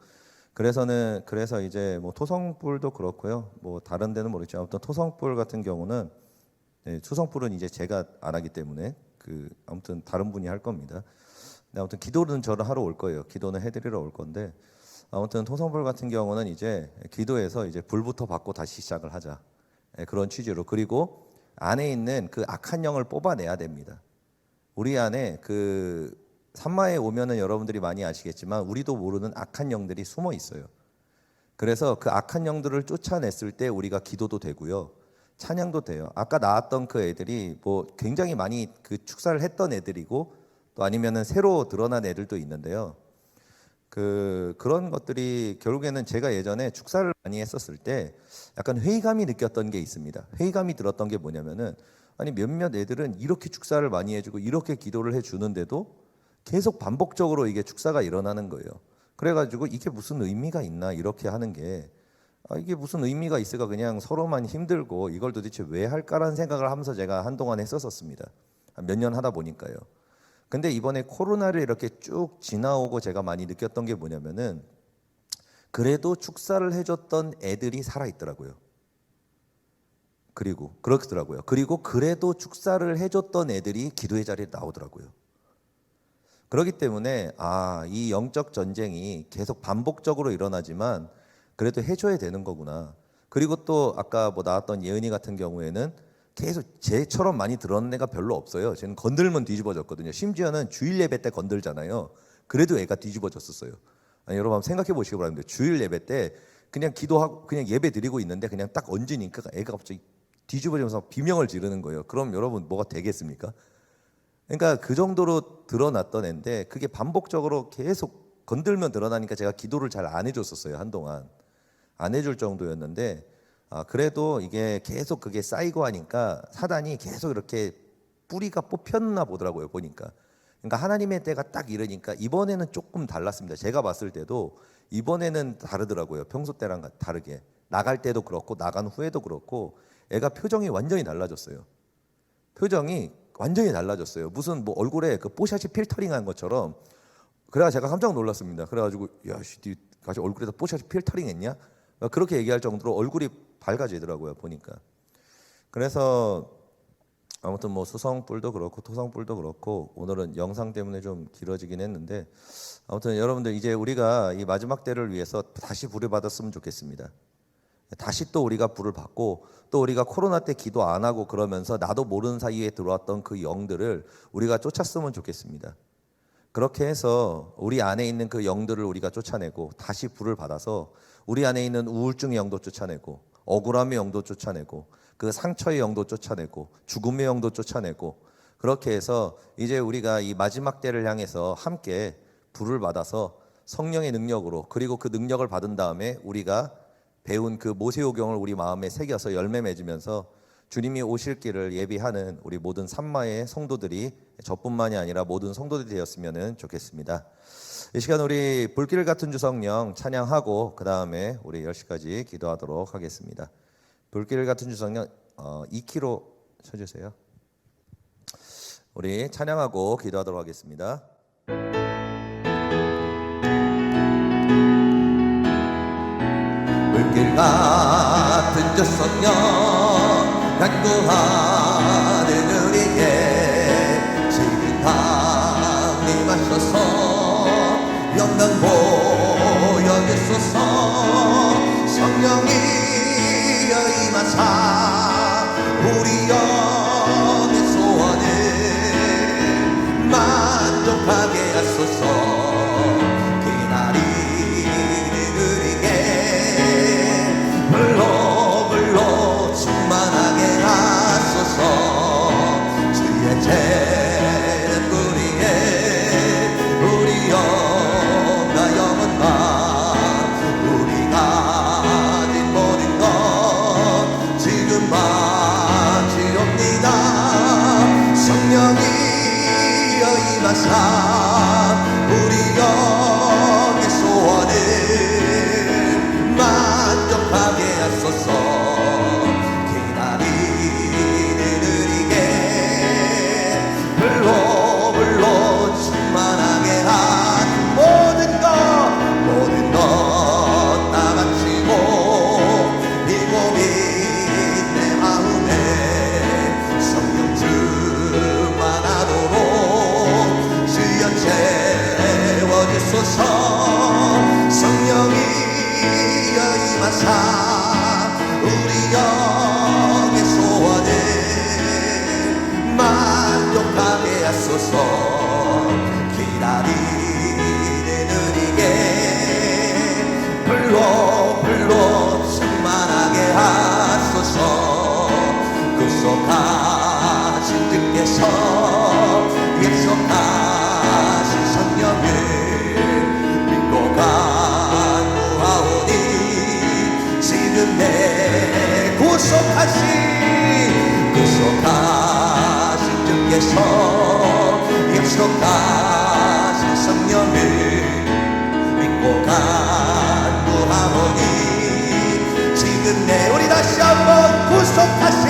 그래서 이제 뭐 토성불도 그렇고요. 뭐 다른 데는 모르겠지만 아무튼 토성불 같은 경우는 수성불은 이제 제가 안 하기 때문에 아무튼 다른 분이 할 겁니다. 근데 아무튼 기도는 저를 하러 올 거예요. 기도는 해드리러 올 건데 아무튼 토성불 같은 경우는 이제 기도해서 이제 불부터 받고 다시 시작을 하자, 그런 취지로. 그리고 안에 있는 그 악한 영을 뽑아내야 됩니다. 우리 안에 산마에 오면은 여러분들이 많이 아시겠지만 우리도 모르는 악한 영들이 숨어 있어요. 그래서 그 악한 영들을 쫓아냈을 때 우리가 기도도 되고요, 찬양도 돼요. 아까 나왔던 그 애들이 뭐 굉장히 많이 그 축사를 했던 애들이고 또 아니면은 새로 드러난 애들도 있는데요. 그런 것들이 결국에는 제가 예전에 축사를 많이 했었을 때 약간 회의감이 느꼈던 게 있습니다. 회의감이 들었던 게 뭐냐면은 아니 몇몇 애들은 이렇게 축사를 많이 해주고 이렇게 기도를 해주는데도 계속 반복적으로 이게 축사가 일어나는 거예요. 그래가지고 이게 무슨 의미가 있나 이렇게 하는 게 이게 무슨 의미가 있을까 그냥 서로만 힘들고 이걸 도대체 왜 할까라는 생각을 하면서 제가 한동안 했었습니다. 몇 년 하다 보니까요. 근데 이번에 코로나를 이렇게 쭉 지나오고 제가 많이 느꼈던 게 뭐냐면은 그래도 축사를 해줬던 애들이 살아있더라고요. 그렇더라고요. 그리고 그래도 축사를 해줬던 애들이 기도의 자리에 나오더라고요. 그렇기 때문에 이 영적 전쟁이 계속 반복적으로 일어나지만 그래도 해줘야 되는 거구나. 그리고 또 아까 나왔던 예은이 같은 경우에는 계속 쟤처럼 많이 들었는 애가 별로 없어요. 쟤는 건들면 뒤집어졌거든요. 심지어는 주일 예배 때 건들잖아요. 그래도 애가 뒤집어졌었어요. 여러분 한번 생각해 보시기 바랍니다. 주일 예배 때 그냥 기도하고 그냥 예배 드리고 있는데 그냥 딱 얹으니까 애가 갑자기 뒤집어지면서 비명을 지르는 거예요. 그럼 여러분 뭐가 되겠습니까? 그러니까 그 정도로 드러났던 애인데 그게 반복적으로 계속 건들면 드러나니까 제가 기도를 잘 안 해줬었어요. 한동안 안 해줄 정도였는데 그래도 이게 계속 그게 쌓이고 하니까 사단이 계속 이렇게 뿌리가 뽑혔나 보더라고요. 보니까. 그러니까 하나님의 때가 딱 이러니까 이번에는 조금 달랐습니다. 제가 봤을 때도 이번에는 다르더라고요. 평소 때랑 다르게. 나갈 때도 그렇고 나간 후에도 그렇고 애가 표정이 완전히 달라졌어요. 표정이 완전히 달라졌어요. 무슨 얼굴에 그 뽀샤시 필터링한 것처럼. 그래가 제가 깜짝 놀랐습니다. 그래가지고 야씨, 네 같이 얼굴에다 뽀샤시 필터링했냐? 그렇게 얘기할 정도로 얼굴이 밝아지더라고요. 보니까. 그래서 아무튼 수성불도 그렇고 토성불도 그렇고 오늘은 영상 때문에 좀 길어지긴 했는데 아무튼 여러분들 이제 우리가 이 마지막 때를 위해서 다시 불을 받았으면 좋겠습니다. 다시 또 우리가 불을 받고 또 우리가 코로나 때 기도 안 하고 그러면서 나도 모르는 사이에 들어왔던 그 영들을 우리가 쫓았으면 좋겠습니다. 그렇게 해서 우리 안에 있는 그 영들을 우리가 쫓아내고 다시 불을 받아서 우리 안에 있는 우울증의 영도 쫓아내고 억울함의 영도 쫓아내고 그 상처의 영도 쫓아내고 죽음의 영도 쫓아내고 그렇게 해서 이제 우리가 이 마지막 때를 향해서 함께 불을 받아서 성령의 능력으로 그리고 그 능력을 받은 다음에 우리가 배운 그 모세오경을 우리 마음에 새겨서 열매 맺으면서 주님이 오실 길을 예비하는 우리 모든 산마의 성도들이 저뿐만이 아니라 모든 성도들이 되었으면 좋겠습니다. 이 시간 우리 불길 같은 주 성령 찬양하고 그 다음에 우리 10시까지 기도하도록 하겠습니다. 불길 같은 주 성령 2kg 쳐주세요. 우리 찬양하고 기도하도록 하겠습니다. 불길 같은 주 성령 간구하는 우리에게 지금 강림하셔서 영광 보여주소서. 성령이여 임하사 우리 영의 소원을 만족하게 하소서. 기다리는 우리에게 불로 충만하게 하소서. 주의 재는 뿌리에 우리 영과 영원과 우리 가진 모든 것 지금 바치옵니다. 성령이여 임하사 우리 영의 소원을 만족하게 하소서. 성령이여 임하사 우리 영의 소원을 만족하게 하소서. 기다리는 우리에게 불로 충만하게 하소서. 구속하신 주께서 약속하신 성령을 믿고 구속하신 주께서 약속하신 성령을 믿고 간구하오니 지금 내 우리 다시 한번 구속하신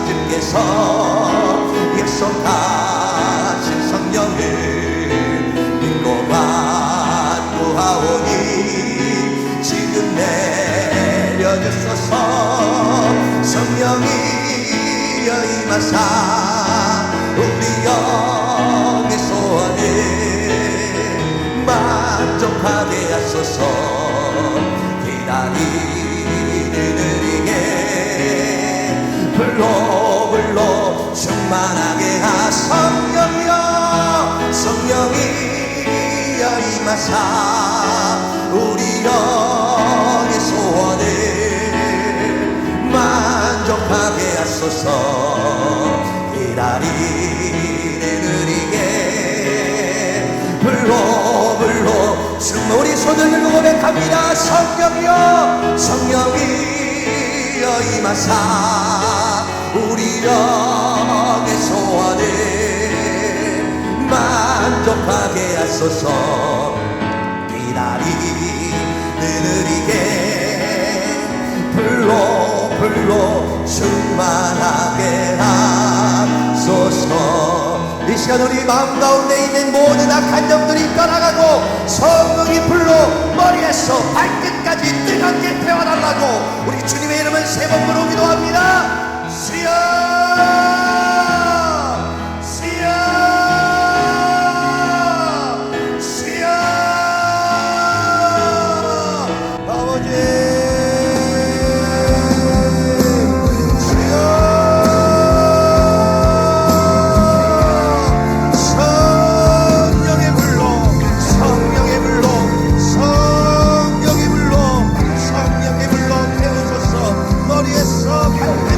주께서 약속하신 성령을 믿고 간구하오니 지금 내려주소서. 성령이 임하사 우리 영의 소원을 만족하게 하소서. 기다리는 우리에게 불로 충만하게 성령이여 임하사 우리 영의 소원을 만족하게 하소서. 기다리는 우리에게 불로 우리 손을 들고 고백합니다. 성령이여 임하사 우리 영의 소원을 만족하게 하소서. 기다리는 우리에게 불로 충만하게 하소서. 이 시간 우리 마음 가운데 있는 모든 악한 영들이 떠나가고 성령이 불로 머리에서 발끝까지 뜨겁게 태워달라고 우리 주님의 이름을 세 번 부르고 기도합니다. 주여 아버지 성령의 불로 태우소서. 머리에서 발끝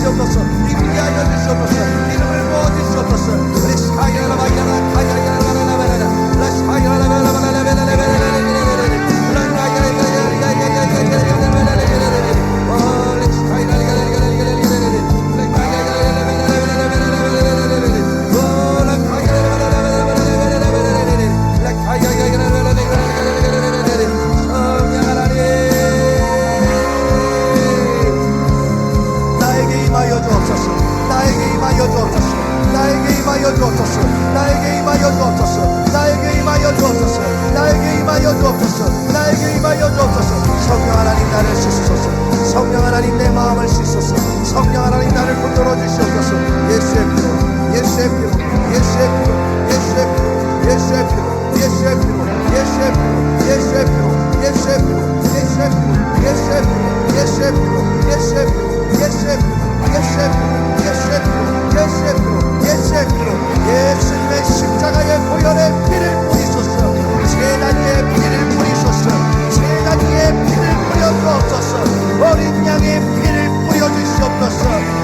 주시옵소서. 이기게 하여 주시옵소서. 이름을 모아 주시옵소서. 나에게 임하여 주옵소서. 나에게 임하여 주옵소서. 나에게 임하여 주옵소서. 나에게 임하여 주옵소서. 나에게 임하여 주옵소서. 나에게 임하여 주옵소서. 나에게 임하여 주옵소서. 성령 하나님 나를 씻으소서. 성령 하나님 내 마음을 씻소서. 성령 하나님 나를 붙들어 주시옵소서. 예수의 피로, 예수의 피로, 예수의 피로, 예수의 피로, 예수의 피로, 예수의 피로, 예수의 피로, 예수의 피로, 예수의 피로, 예수의 피로, 예수의 피로, 예수의 피로, 예수의 피로, 예수의 피로, 예수의 피로, 예수의 피로, 예수의 피로, 예수님의 십자가의 보혈의 피를 뿌리소서. 제단 위에 피를 뿌리소서. 제단 위에 피를 뿌려 주옵소서. 어린 양의 피를 뿌려 주시옵소서.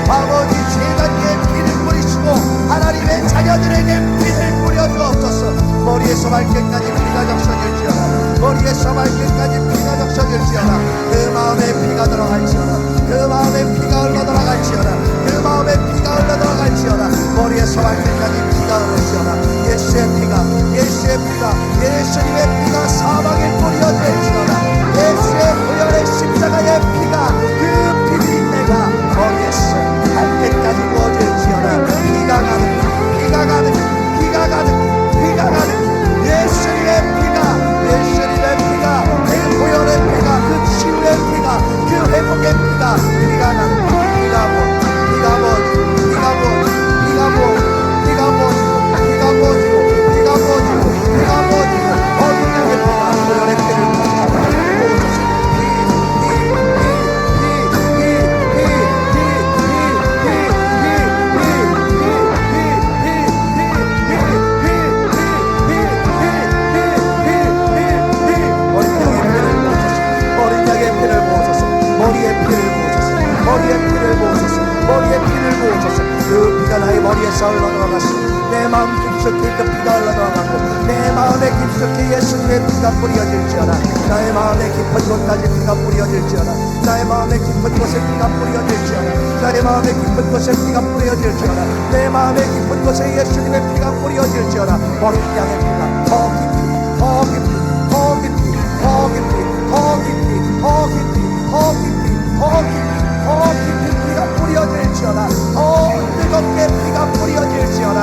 아버지 제단 위에 피를 뿌리시고 하나님의 자녀들에게 피를 뿌려 주옵소서. 머리에서 발끝까지 피가 적셔질지어다. 머리에서 발끝까지 피가 적셔질지어다. 그 마음에 피가 들어갈지어다. 그 마음에 피가 흘러 들어갈지어다. 그 마음에 피가 흘러 들어갈지어다. 머리에서 발끝까지 피가 흐를지어다. 예수의 피가, 예수의 피가, 예수님의 피가 사방에 뿌려질지어다. 예수의 보혈의 십자가의 피가, 그 피비린내가 머리에서 발끝까지 부어질지어다. 피가 가득, 피가 가득, 피가 가득, 피가 가득. 예수님의 피가, 예수님의 피가, 그 보혈의 피가, 그 치유의 피가, 그 회복의 피가, 피가 가득, 피가 뭐, 피가 뭐, 피가 뭐, 피가 뭐, 피가 뭐, 피가 뭐지고, 피가 뭐지고, 피가 뭐지고, 어린 양의 피가 보혈의 피를 부어줘서, 그 피가 나의 머리에서 흘러들어갔어. 내 마음 깊숙이 그 피가 흘러들어가고 내 마음에 깊숙이 예수님의 피가 뿌려질지어다. 나의 마음에 깊은 곳까지 피가 뿌려질지어다. 나의 마음에 깊은 곳에 피가 뿌려질지어다. 나의 마음에 깊은 곳에 피가 뿌려질지어다. 내 마음에 깊은 곳에 예수님의 피가 뿌려질지어다. 어린 양의 피가 더 깊이, 더 깊이, 더 깊이, 더 깊이, 더 깊이, 더 깊이, 더 깊이, 더 깊이, 더 깊이 피가 뿌려질지어다. 더 뜨겁게 피가 뿌려질지어다.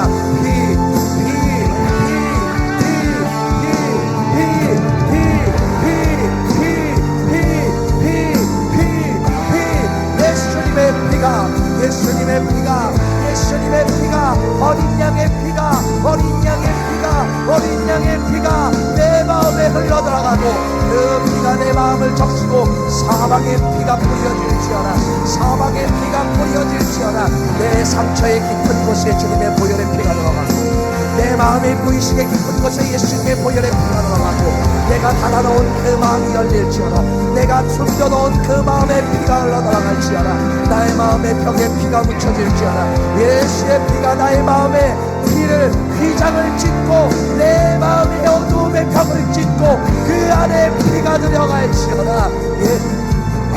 예수님의 피가, 예수님의 피가, 예수님의 피가, 어린 양의 피가, 어린 양의 피가, 어린 양의 피가 내 마음에 흘러들어가고 그 피가 내 마음을 적시고 사방에 피가 뿌려질지어다. 사방에 피가 뿌려질지어다. 내 상처의 깊은 곳에 주님의 보혈의 피가 들어가고 내 마음의 무의식의 깊은 곳에 예수님의 보혈의 피가 들어가고 내가 닫아놓은 그 마음이 열릴지어다. 내가 숨겨놓은 그 마음의 피가 흘러들어갈지어다. 나의 마음의 벽에 피가 묻혀질지어다. 예수의 피가 나의 마음에 피를 휘장을 짓고 내 마음의 어두움의 벽을 짓고 그 안에 피가 들어갈지어다.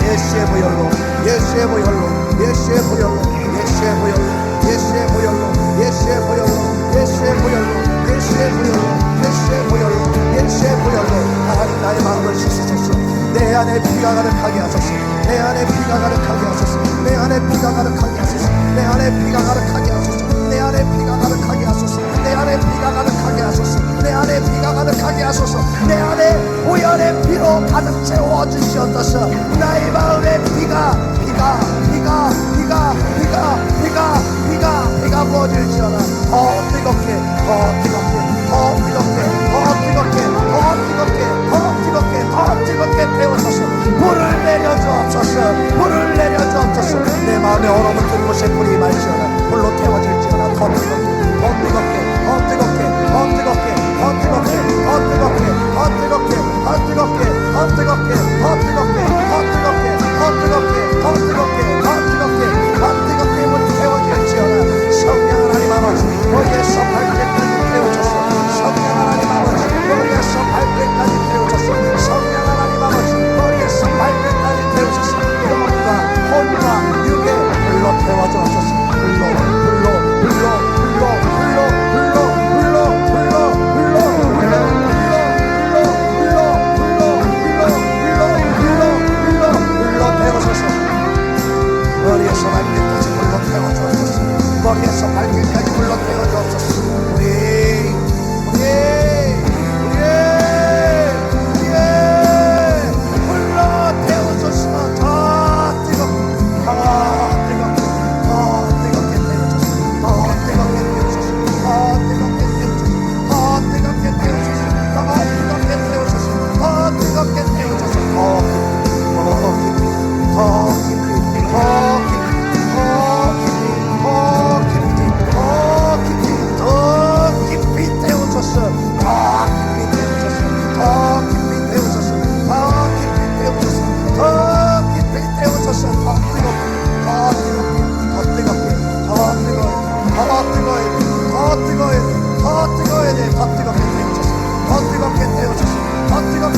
예수의 보혈로, 예수의 보혈로, 예수의 보혈로, 예수의 보혈로, 예수의 보혈로, 예수의 보혈로, 예수의 보혈로, 예수의 보혈로, 예수의 보혈로, 예수의 보혈로 하나님 나의 마음을 씻으소서. 내 안에 피가 가득하게 하소서. 내 안에 피가 가득하게 하소서. 내 안에 피가 가득하게 하소서. 내 안에 피가 가득하게 하소서. 내 안에 피가 가득하게 하소서. 내 안에 피가 가득하게 하소서. 내 안에 피가 가득하게 하소서. 내 안에 보혈의 피로 가득 채워 주시옵소서. 나의 마음에 피가 부어질지어다. 더 뜨겁게, 더 뜨겁게, 더 뜨겁게, 더 뜨겁게, 더 뜨겁게, 더 뜨겁게, 더 뜨겁게 태워서서 불을 내려주옵소서. 불을 내려주옵소서. 내 마음에 얼어붙은 곳에 불이 말지어다. 불로 태워질지어다. 더 뜨겁게, 더 뜨겁게, 더 뜨겁게, 더 뜨겁게, 더 뜨겁게, 더 뜨겁게, 더 뜨겁게, 더 뜨겁게, 더 뜨겁게, 더 뜨겁게, 더 뜨겁게, 더 뜨겁게, 더 뜨겁게, 더 뜨겁게, 더 뜨겁게, 더 뜨겁게,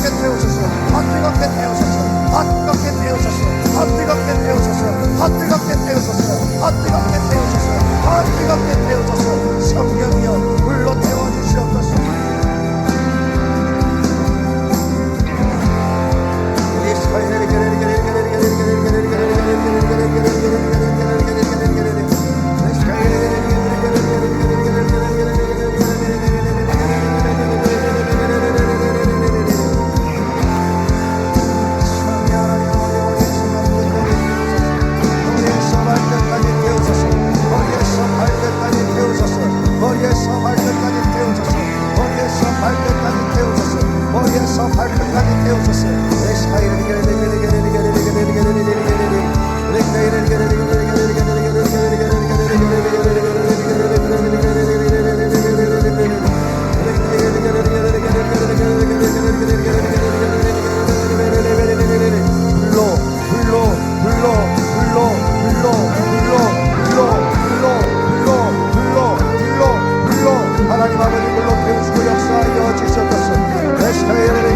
뜨겁게 태우소서 뜨겁게 태우소서 뜨겁게 태우소서 뜨겁게 태우소서 뜨겁게 태우소서 뜨겁게 태우소서 뜨겁게 태우소서 성령이여 불로 태워주시옵소서 우리 사회를 머리에서 발끝까지 태우소서 머리에서 발끝까지 태우소서 머리에서 발끝까지 태우소서 내 사이를 하나님 아버지 불로 태우시고 역사하여 주시옵소서 내 사이를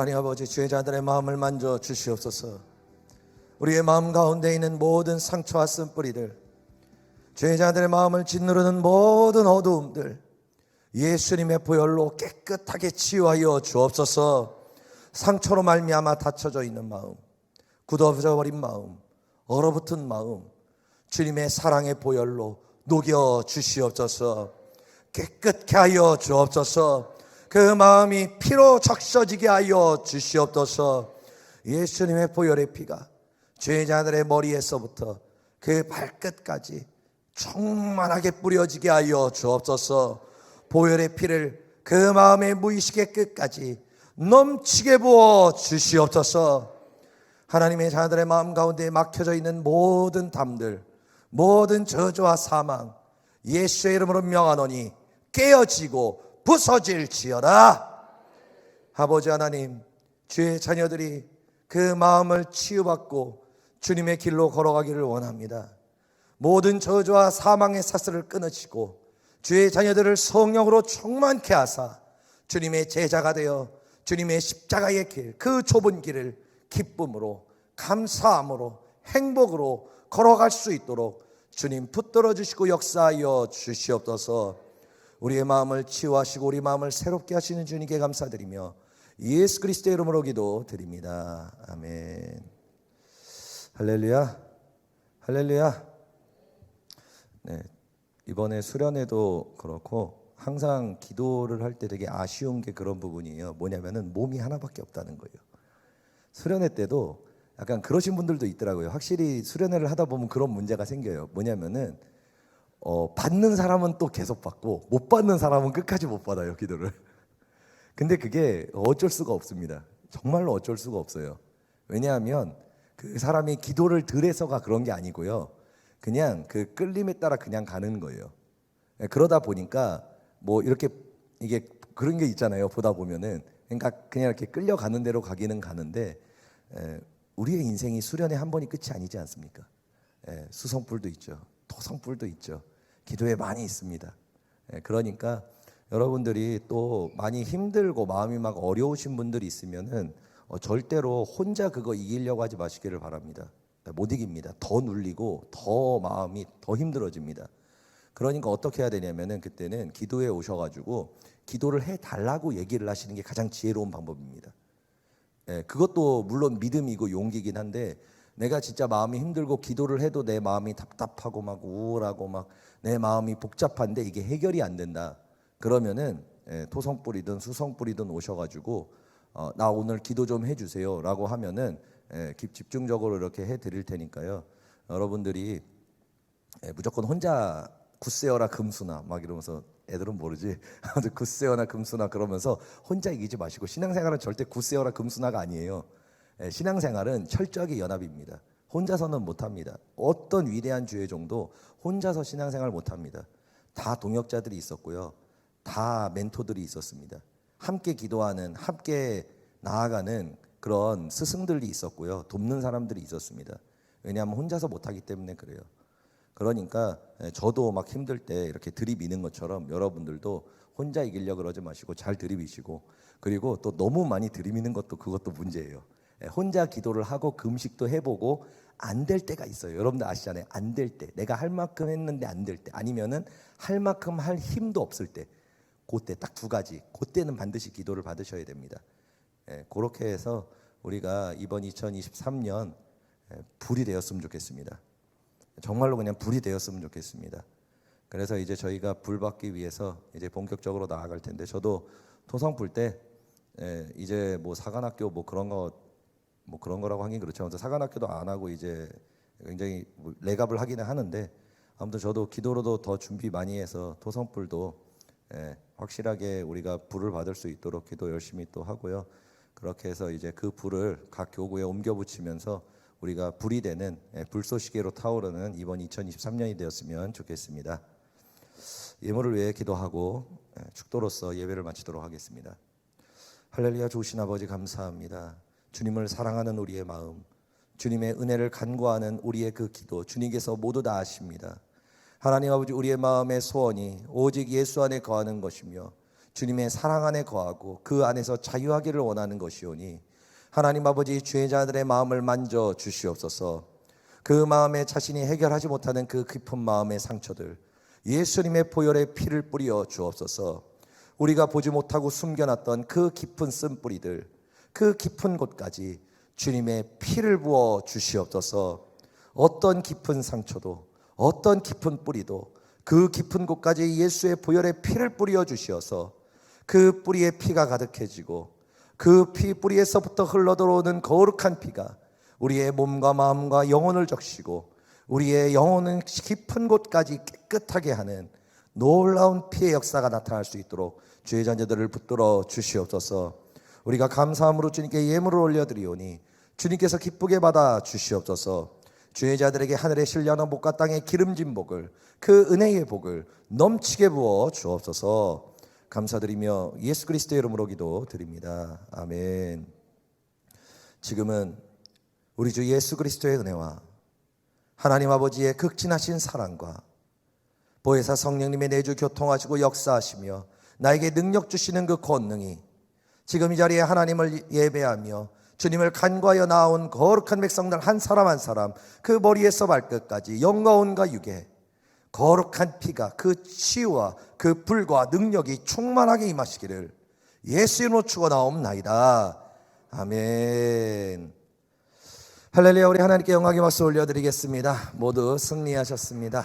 하나님 아버지, 주의 자들의 마음을 만져 주시옵소서. 우리의 마음 가운데 있는 모든 상처와 쓴뿌리들, 주의 자들의 마음을 짓누르는 모든 어두움들, 예수님의 보혈로 깨끗하게 치유하여 주옵소서. 상처로 말미암아 닫혀져 있는 마음, 굳어져 버린 마음, 얼어붙은 마음, 주님의 사랑의 보혈로 녹여 주시옵소서. 깨끗게 하여 주옵소서. 그 마음이 피로 적셔지게 하여 주시옵소서. 예수님의 보혈의 피가 죄 자들의 머리에서부터 그 발끝까지 충만하게 뿌려지게 하여 주옵소서. 보혈의 피를 그 마음의 무의식의 끝까지 넘치게 부어 주시옵소서. 하나님의 자들의 마음 가운데 막혀져 있는 모든 담들, 모든 저주와 사망, 예수의 이름으로 명하노니 깨어지고 부서질지어다. 아버지 하나님, 주의 자녀들이 그 마음을 치유받고 주님의 길로 걸어가기를 원합니다. 모든 저주와 사망의 사슬을 끊으시고 주의 자녀들을 성령으로 충만케 하사 주님의 제자가 되어 주님의 십자가의 길, 그 좁은 길을 기쁨으로, 감사함으로, 행복으로 걸어갈 수 있도록 주님 붙들어 주시고 역사하여 주시옵소서. 우리의 마음을 치유하시고 우리 마음을 새롭게 하시는 주님께 감사드리며 예수 그리스도의 이름으로 기도드립니다. 아멘. 할렐루야, 할렐루야. 네, 이번에 수련회도 그렇고 항상 기도를 할 때 되게 아쉬운 게 그런 부분이에요. 뭐냐면은 몸이 하나밖에 없다는 거예요. 수련회 때도 약간 그러신 분들도 있더라고요. 확실히 수련회를 하다 보면 그런 문제가 생겨요. 뭐냐면은 받는 사람은 또 계속 받고 못 받는 사람은 끝까지 못 받아요, 기도를. 근데 그게 어쩔 수가 없습니다. 정말로 어쩔 수가 없어요. 왜냐하면 그 사람이 기도를 덜 해서가 그런 게 아니고요. 그냥 그 끌림에 따라 그냥 가는 거예요. 그러다 보니까 뭐 이렇게 이게 그런 게 있잖아요. 보다 보면은 그러니까 그냥 이렇게 끌려가는 대로 가기는 가는데 우리의 인생이 수련의 한 번이 끝이 아니지 않습니까? 수성불도 있죠. 토성불도 있죠. 기도에 많이 있습니다. 그러니까 여러분들이 또 많이 힘들고 마음이 막 어려우신 분들이 있으면은 절대로 혼자 그거 이기려고 하지 마시기를 바랍니다. 못 이깁니다. 더 눌리고 더 마음이 더 힘들어집니다. 그러니까 어떻게 해야 되냐면은 그때는 기도에 오셔가지고 기도를 해달라고 얘기를 하시는 게 가장 지혜로운 방법입니다. 그것도 물론 믿음이고 용기긴 한데 내가 진짜 마음이 힘들고 기도를 해도 내 마음이 답답하고 막 우울하고 막 내 마음이 복잡한데 이게 해결이 안 된다. 그러면은 토성불이든 수성불이든 오셔가지고 나 오늘 기도 좀 해주세요라고 하면은 집중적으로 이렇게 해드릴 테니까요. 여러분들이 무조건 혼자 굳세어라 금수나 막 이러면서 애들은 모르지. 굳세어나 금수나 그러면서 혼자 이기지 마시고 신앙생활은 절대 굳세어라 금수나가 아니에요. 신앙생활은 철저하게 연합입니다. 혼자서는 못합니다. 어떤 위대한 주의종도 혼자서 신앙생활 못합니다. 다 동역자들이 있었고요. 다 멘토들이 있었습니다. 함께 기도하는, 함께 나아가는 그런 스승들이 있었고요. 돕는 사람들이 있었습니다. 왜냐하면 혼자서 못하기 때문에 그래요. 그러니까 저도 막 힘들 때 이렇게 들이미는 것처럼 여러분들도 혼자 이기려고 그러지 마시고 잘 들이미시고, 그리고 또 너무 많이 들이미는 것도 그것도 문제예요. 혼자 기도를 하고 금식도 해보고 안 될 때가 있어요. 여러분들 아시잖아요. 안 될 때, 내가 할 만큼 했는데 안 될 때, 아니면은 할 만큼 할 힘도 없을 때, 그때 딱 두 가지, 그때는 반드시 기도를 받으셔야 됩니다. 그렇게 해서 우리가 이번 2023년 불이 되었으면 좋겠습니다. 정말로 그냥 불이 되었으면 좋겠습니다. 그래서 이제 저희가 불 받기 위해서 이제 본격적으로 나아갈 텐데, 저도 토성불 때 이제 뭐 사관학교 뭐 그런 거라고 하긴 그렇죠. 사관학교도 안 하고 이제 굉장히 레갑을 하기는 하는데, 아무튼 저도 기도로도 더 준비 많이 해서 토성불도 확실하게 우리가 불을 받을 수 있도록 기도 열심히 또 하고요. 그렇게 해서 이제 그 불을 각 교구에 옮겨 붙이면서 우리가 불이 되는 불쏘시개로 타오르는 이번 2023년이 되었으면 좋겠습니다. 예물을 위해 기도하고 축도로서 예배를 마치도록 하겠습니다. 할렐루야. 좋으신 아버지 감사합니다. 주님을 사랑하는 우리의 마음, 주님의 은혜를 간구하는 우리의 그 기도, 주님께서 모두 다 아십니다. 하나님 아버지, 우리의 마음의 소원이 오직 예수 안에 거하는 것이며 주님의 사랑 안에 거하고 그 안에서 자유하기를 원하는 것이오니, 하나님 아버지, 죄자들의 마음을 만져 주시옵소서. 그 마음에 자신이 해결하지 못하는 그 깊은 마음의 상처들, 예수님의 보혈의 피를 뿌려 주옵소서. 우리가 보지 못하고 숨겨놨던 그 깊은 쓴뿌리들, 그 깊은 곳까지 주님의 피를 부어 주시옵소서. 어떤 깊은 상처도, 어떤 깊은 뿌리도 그 깊은 곳까지 예수의 보혈의 피를 뿌려 주시어서 그 뿌리에 피가 가득해지고 그 피 뿌리에서부터 흘러들어오는 거룩한 피가 우리의 몸과 마음과 영혼을 적시고 우리의 영혼은 깊은 곳까지 깨끗하게 하는 놀라운 피의 역사가 나타날 수 있도록 주의 자녀들을 붙들어 주시옵소서. 우리가 감사함으로 주님께 예물을 올려드리오니 주님께서 기쁘게 받아 주시옵소서. 주의 자들에게 하늘의 신령한 복과 땅의 기름진 복을, 그 은혜의 복을 넘치게 부어 주옵소서. 감사드리며 예수 그리스도의 이름으로 기도드립니다. 아멘. 지금은 우리 주 예수 그리스도의 은혜와 하나님 아버지의 극진하신 사랑과 보혜사 성령님의 내주 교통하시고 역사하시며 나에게 능력 주시는 그 권능이 지금 이 자리에 하나님을 예배하며 주님을 간구하여 나온 거룩한 백성들 한 사람 한 사람, 그 머리에서 발끝까지 영과 온과 육에 거룩한 피가, 그 치유와 그 불과 능력이 충만하게 임하시기를 예수 이름으로 축원하옵나이다. 아멘. 할렐루야. 우리 하나님께 영광의 박수 올려드리겠습니다. 모두 승리하셨습니다.